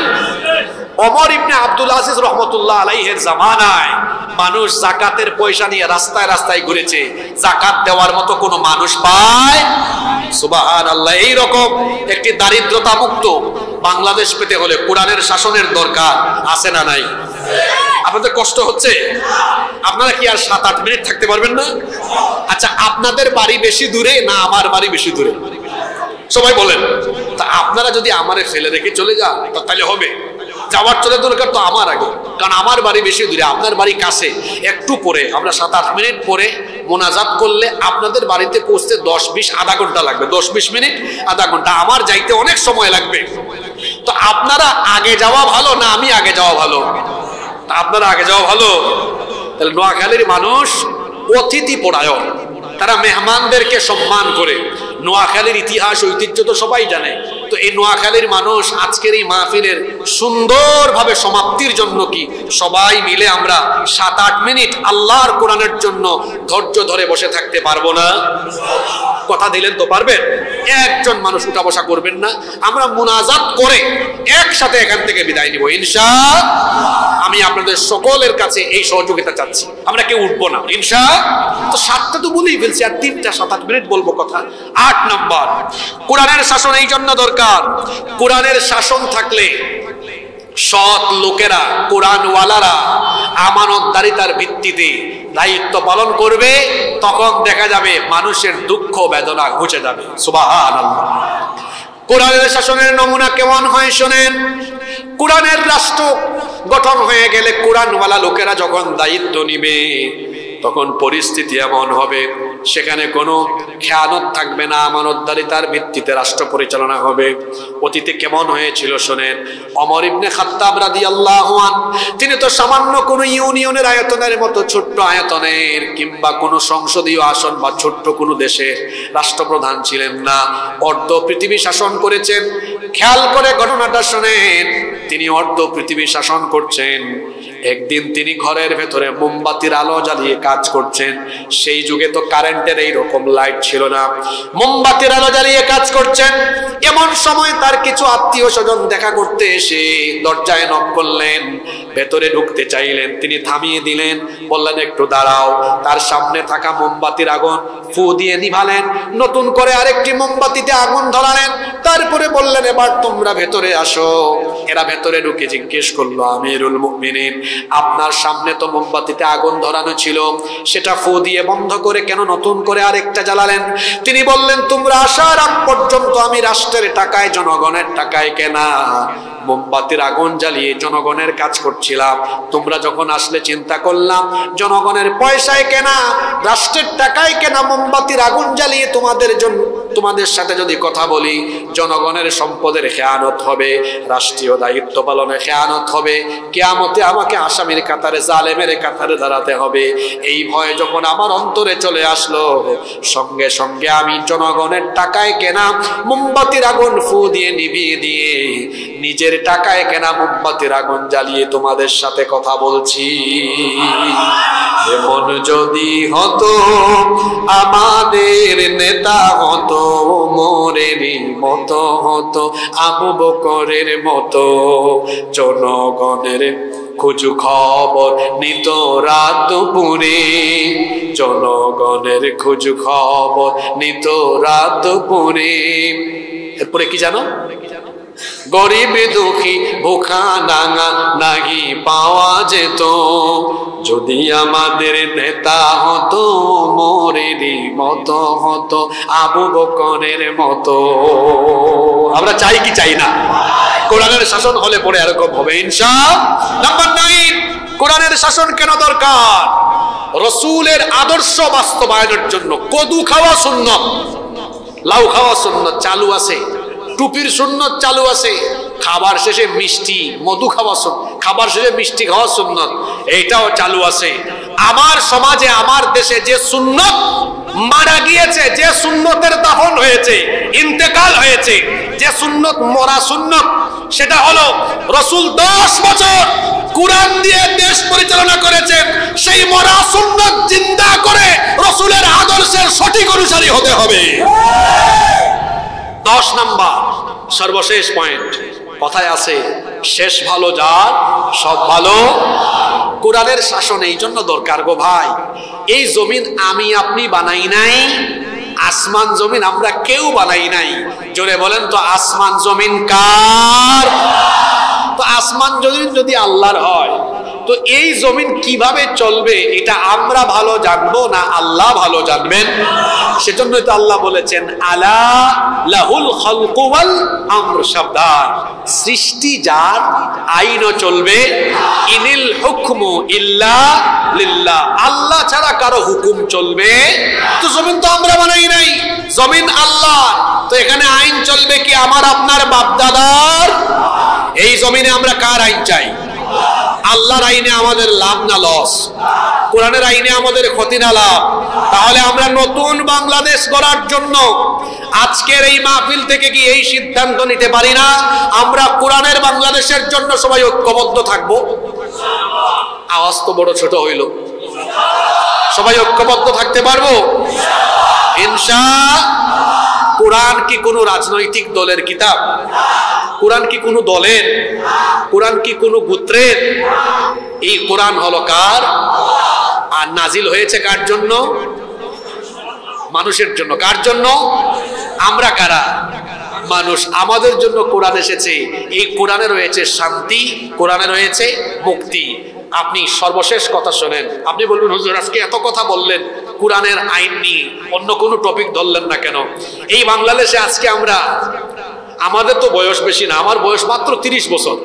ওমর ইবনে আব্দুল আজিজ রহমতুল্লাহ আলাইহির জামানায় মানুষ যাকাতের পয়সা নিয়ে রাস্তায় রাস্তায় ঘুরেছে, যাকাত দেওয়ার মতো কোনো মানুষ পায়? সুবহানাল্লাহ। এই রকম একটি দারিদ্রতা মুক্ত বাংলাদেশ পেতে হলে কোরআনের শাসনের দরকার আছে না নাই? আপনাদের কষ্ট হচ্ছে? আপনারা কি আর 7-8 মিনিট থাকতে পারবেন না? আচ্ছা, আপনাদের বাড়ি বেশি দূরে না আমার বাড়ি বেশি দূরে? সবাই বলেন। তা আপনারা যদি আমারে ফেলে রেখে চলে যান তাহলে হবে? যাওয়ার চলে দরকার তো আমার আগে, কারণ আমার বাড়ি বেশি দূরে, আপনার বাড়ি কাছে। একটু পরে আমরা 7-8 মিনিট পরে মোনাজাত করলে আপনাদের বাড়িতে পৌঁছতে 10-20 আধা ঘন্টা লাগবে, 10-20 মিনিট আধা ঘন্টা, আমার যাইতে অনেক সময় লাগবে। তো আপনারা আগে যাওয়া ভালো না আমি আগে যাওয়া ভালো? আপনারা আগে যাওয়া ভালো। তাহলে নোয়াখালীর মানুষ অতিথি পরায়ণ, তারা মেহমানদেরকে সম্মান করে। নোয়াখালীর ইতিহাস ঐতিহ্য তো সবাই জানে। তো এই নোয়াখালীর মানুষ আজকের এই মাহফিলের সুন্দরভাবে সমাপ্তির জন্য কি সবাই মিলে আমরা 7-8 মিনিট আল্লাহর কোরআনের জন্য ধৈর্য ধরে বসে থাকতে পারবো না? কথা দিলেন তো পারবেন? একজন মানুষ উঠা বসা করবেন না, আমরা মুনাজাত করে একসাথে এখান থেকে বিদায় নিব ইনশাআল্লাহ। আমি আপনাদের সকলের কাছে এই সহযোগিতা চাচ্ছি, আমরা কেউ উঠবো না ইনশাআল্লাহ। তো 7টা তো বলেই ফেলছি, আর 3টা 7-8 মিনিট বলবো কথা। 8 নম্বর, কোরআনের শাসন এই জন্য দরকার, কোরআনের শাসন থাকলে সৎ লোকেরা, কোরআনওয়ালারা আমানতদারিতার ভিত্তিতে দায়িত্ব পালন করবে, তখন দেখা যাবে মানুষের দুঃখ বেদনা ঘুচে যাবে। সুবহানাল্লাহ। কোরআনের শাসনের নমুনা কেমন হয় শোনেন। কোরআনের রাষ্ট্র গঠন হয়ে গেলে, কোরআনওয়ালা লোকেরা যখন দায়িত্ব নিবে, তখন পরিস্থিতি এমন হবে সেখানে কোনো খেয়ানত থাকবে না, আমানতদারিতার ভিত্তিতে রাষ্ট্র পরিচালনা হবে। অতীতে কেমন হয়েছিল শোনেন। ওমর ইবনে খাত্তাব রাদিয়াল্লাহু আনহু, তিনি তো সামান্য কোনো ইউনিয়নের আয়তনের মতো ছোট্ট আয়তনের কিংবা কোনো সংসদীয় আসন বা ছোট্ট কোনো দেশের রাষ্ট্রপ্রধান ছিলেন না, অর্ধ পৃথিবী শাসন করেছেন। খেয়াল করে ঘটনাটা শোনেন, তিনি অর্ধ পৃথিবী শাসন করছেন। একদিন তিনি ঘরের ভেতরে মোমবাতির আলো জ্বালিয়ে কাজ করছেন। সেই যুগে তো কারেন্টের এইরকম লাইট ছিল না, মোমবাতির আলো জ্বালিয়ে কাজ করছেন। এমন সময় তার কিছু আত্মীয় স্বজন দেখা করতে এসে দরজায় নক করলেন, ভেতরে ঢুকতে চাইলেন। তিনি থামিয়ে দিলেন, বললেন একটু দাঁড়াও। তার সামনে থাকা মোমবাতির আগুন ফু দিয়ে নিভালেন, নতুন করে আরেকটি মোমবাতিতে আগুন ধরালেন। তারপরে বললেন, এবার তোমরা ভেতরে আসো। এরা ভেতরে ঢুকে জিজ্ঞেস করলো, আমিরুল মুমিনিন, আপনার সামনে তো মোমবাতিতে আগুন ধরানো ছিল, সেটা ফু দিয়ে বন্ধ করে কেন নতুন করে আরেকটা জ্বালালেন? তিনি বললেন, তোমরা আসার আগ পর্যন্ত আমি রাষ্ট্রের টাকায়, জনগণের টাকায় কেনা মোমবাতির আগুন জ্বালিয়ে জনগণের কাজ করছিলাম। তোমরা যখন আসলে চিন্তা করলাম জনগণের পয়সায় কেনা, রাষ্ট্রের টাকায় কেনা মোমবাতির আগুন জ্বালিয়ে তোমাদের সাথে যদি কথা বলি, জনগণের সম্পদের খেয়ানত হবে, রাষ্ট্রীয় দায়িত্ব পালনে খেয়ানত হবে, কিয়ামতে আমাকে আসামির কাতারে, জালেমের কাতারে দাঁড়াতে হবে। এই ভয় যখন আমার অন্তরে চলে আসলো, সঙ্গে সঙ্গে আমি জনগণের টাকায় কেনা মোমবাতির আগুন ফু দিয়ে নিভিয়ে দিয়ে নিজের টাকায় কেনা মোমবাতির আগুন জ্বালিয়ে তোমাদের সাথে কথা বলছি। এমন যদি হতো আমাদের নেতা হতো, ওমরেরই মতো হতো, আবু বকরের মতো, জনগণের খোঁজ খবর নিত রাত দুপুরে, জনগণের খোঁজ খবর নিত রাত দুপুরে। এরপরে কি জানো? গরিব দুঃখী ভুখা ডাঙা নাহি পাওয়া যেত, যদি আমাদের নেতা হতো, মোরেরই মতো হতো, আবু বকরের মতো। আমরা চাই কি চাই না? কোরআনের শাসন হলে পরে এরকম হবে ইনশাআল্লাহ। নাম্বার 9, কোরআনের শাসন কেন দরকার? রাসূলের আদর্শ বাস্তবায়নের জন্য। কদু খাওয়া সুন্নাত, লাউ খাওয়া সুন্নাত চালু আছে, টুপির সুন্নত চালু আছে, খাবার শেষে মিষ্টি মধু খাওয়া সুন্নত, খাবার শেষে মিষ্টি খাওয়া সুন্নত, এইটাও চালু আছে। আমার সমাজে, আমার দেশে যে সুন্নত মারা গিয়েছে, যে সুন্নতের দাফন হয়েছে, ইন্তেকাল হয়েছে, যে সুন্নত মরা সুন্নত, সেটা হলো রাসূল 10 বছর কুরআন দিয়ে দেশ পরিচালনা করেছেন। সেই মরা সুন্নত জিন্দা করে রাসূলের আদর্শের সঠিক অনুসারী হতে হবে। 10 নাম্বার, সর্বশেষ পয়েন্ট। কথায় আছে, শেষ ভালো যার সব ভালো। কোরআনের শাসন এই জন্য দরকার গো ভাই। এই জমিন আমি আপনি বানাই নাই, আসমান জমিন আমরা কেউ বানাই নাই। জোরে বলেন তো, আসমান জমিন কার? তো আসমান জমিন যদি আল্লাহর হয়, তো এই জমিন কিভাবে চলবে এটা আমরা ভালো জানবো না আল্লাহ ভালো জানবেন? সেজন্যই তো আল্লাহ বলেছেন আলা লাহুল খালকু ওয়াল আমর, সাবধান, সৃষ্টি যার, আইনও চলবে। ইনিল হুকমু ইল্লা লিল্লাহ, আল্লাহ ছাড়া কারো হুকুম চলবে। তো জমিন তো আমরা বানাই নাই, জমিন আল্লাহ। তো এখানে আইন চলবে কি আমার আপনার বাপ দাদার? এই জমিনে আমরা কার আইন চাই? আল্লাহর আইনে আমাদের লাভ না লস? কোরআনের আইনে আমাদের ক্ষতি না লাভ? তাহলে আমরা নতুন বাংলাদেশ গড়ার জন্য আজকের এই মাহফিল থেকে কি এই সিদ্ধান্ত নিতে পারি না আমরা কোরআনের বাংলাদেশের জন্য সবাই ঐক্যবদ্ধ থাকব? আওয়াজ তো বড় ছোট হইল, সবাই ঐক্যবদ্ধ থাকতে পারবো ইনশাআল্লাহ। কোরআন কি কোনো রাজনৈতিক দলের কিতাব? কোরআন কি কোনো দলের? কোরআন কি কোনো গোত্রের? এই কোরআন হলো কার? আর নাজিল হয়েছে কার জন্য? মানুষের জন্য। কার জন্য? আমরা কারা? মানুষ। আমাদের জন্য কোরআন এসেছে। এই কোরআনে রয়েছে শান্তি, কোরআনে রয়েছে মুক্তি। আপনি সর্বশেষ কথা শোনেন, আপনি বলবেন হুজুর আজকে এত কথা বললেন কোরআনের আইন নিয়ে, অন্য কোনো টপিক ধরলেন না কেন? এই বাংলাদেশে আজকে আমরা, আমাদের তো বয়স বেশি না, আমার বয়স মাত্র 30 বছর।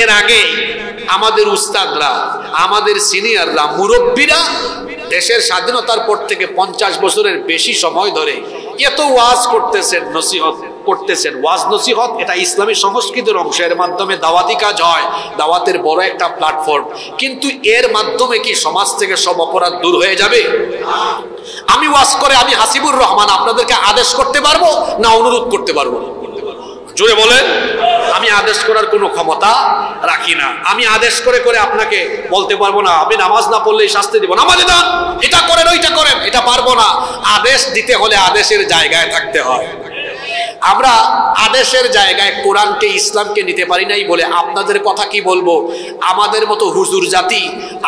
এর আগে আমাদের উস্তাদরা, আমাদের সিনিয়ররা, মুরব্বীরা দেশের স্বাধীনতার পর থেকে 50 বছরের বেশি সময় ধরে এত ওয়াজ করতেছেন, নসিহত করতেছেন। ওয়াজ নসিহত এটা ইসলামী সংস্কৃতির অংশ, এর মাধ্যমে দাওয়াতি কাজ হয়, দাওয়াতের বড় একটা প্ল্যাটফর্ম। কিন্তু এর মাধ্যমে কি সমাজ থেকে সব অপরাধ দূর হয়ে যাবে? আমি ওয়াজ করে, আমি হাসিবুর রহমান আপনাদেরকে আদেশ করতে পারবো না অনুরোধ করতে পারবো? জোরে বলেন। আমি আদেশ করার কোনো ক্ষমতা রাখি না। আমি আদেশ করে করে আপনাকে বলতে পারবো না আপনি নামাজ না পড়লেই শাস্তি দিব, নামাজে যান, এটা করেন ওইটা করেন, এটা পারবো না। আদেশ দিতে হলে আদেশের জায়গায় থাকতে হয়। আমরা আদেশের জায়গায় কোরআনকে, ইসলামকে নিতে পারি নাই বলে আপনাদের কথা কি বলবো? আমাদের মতো হুজুর জাতি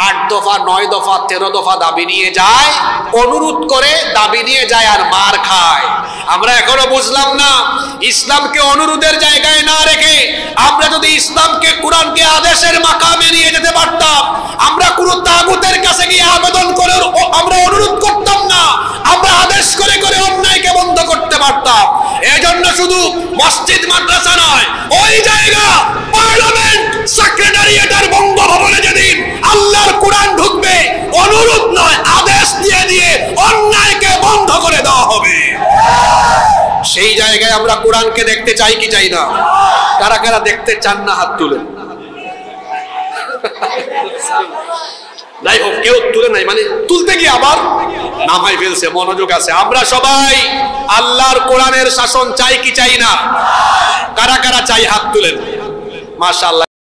8 দফা 9 দফা 13 দফা দাবি নিয়ে যায়, অনুরোধ করে দাবি নিয়ে যায় আর মার খায়। আমরা এখনো বুঝলাম না, ইসলামকে অনুরোধের জায়গায় না রেখে আমরা যদি ইসলামকে, কোরআনকে আদেশের মাকামে নিয়ে যেতে পারতাম, আমরা কোনো তাগুতের কাছে গিয়ে আবেদন করে আমরা অনুরোধ করতাম না, আমরা আদেশ করে করে অন্যায়কে বন্ধ করতে পারতাম। এজন্য শুধু মসজিদ মাদ্রাসা নয়, ওই জায়গা পার্লামেন্ট, সেক্রেটারিয়েটের বঙ্গভবনে যেদিন আল্লাহর কোরআন ঢুকবে, অনুরোধ নয় আদেশ দিয়ে দিয়ে অন্যায়কে বন্ধ করে দেওয়া হবে। সেই জায়গায় আমরা কোরআনকে দেখতে চাই কি চাই না? কারা কারা দেখতে চান না হাত তুলেন। যাই হোক, কেউ তুলে নাই, মানে তুলতে গিয়ে আবার নামাই ফেলছে, মনোযোগ আছে। আমরা সবাই আল্লাহর কোরআনের শাসন চাই কি চাই না? কারা কারা চাই হাত তুলেন। মাশাআল্লাহ।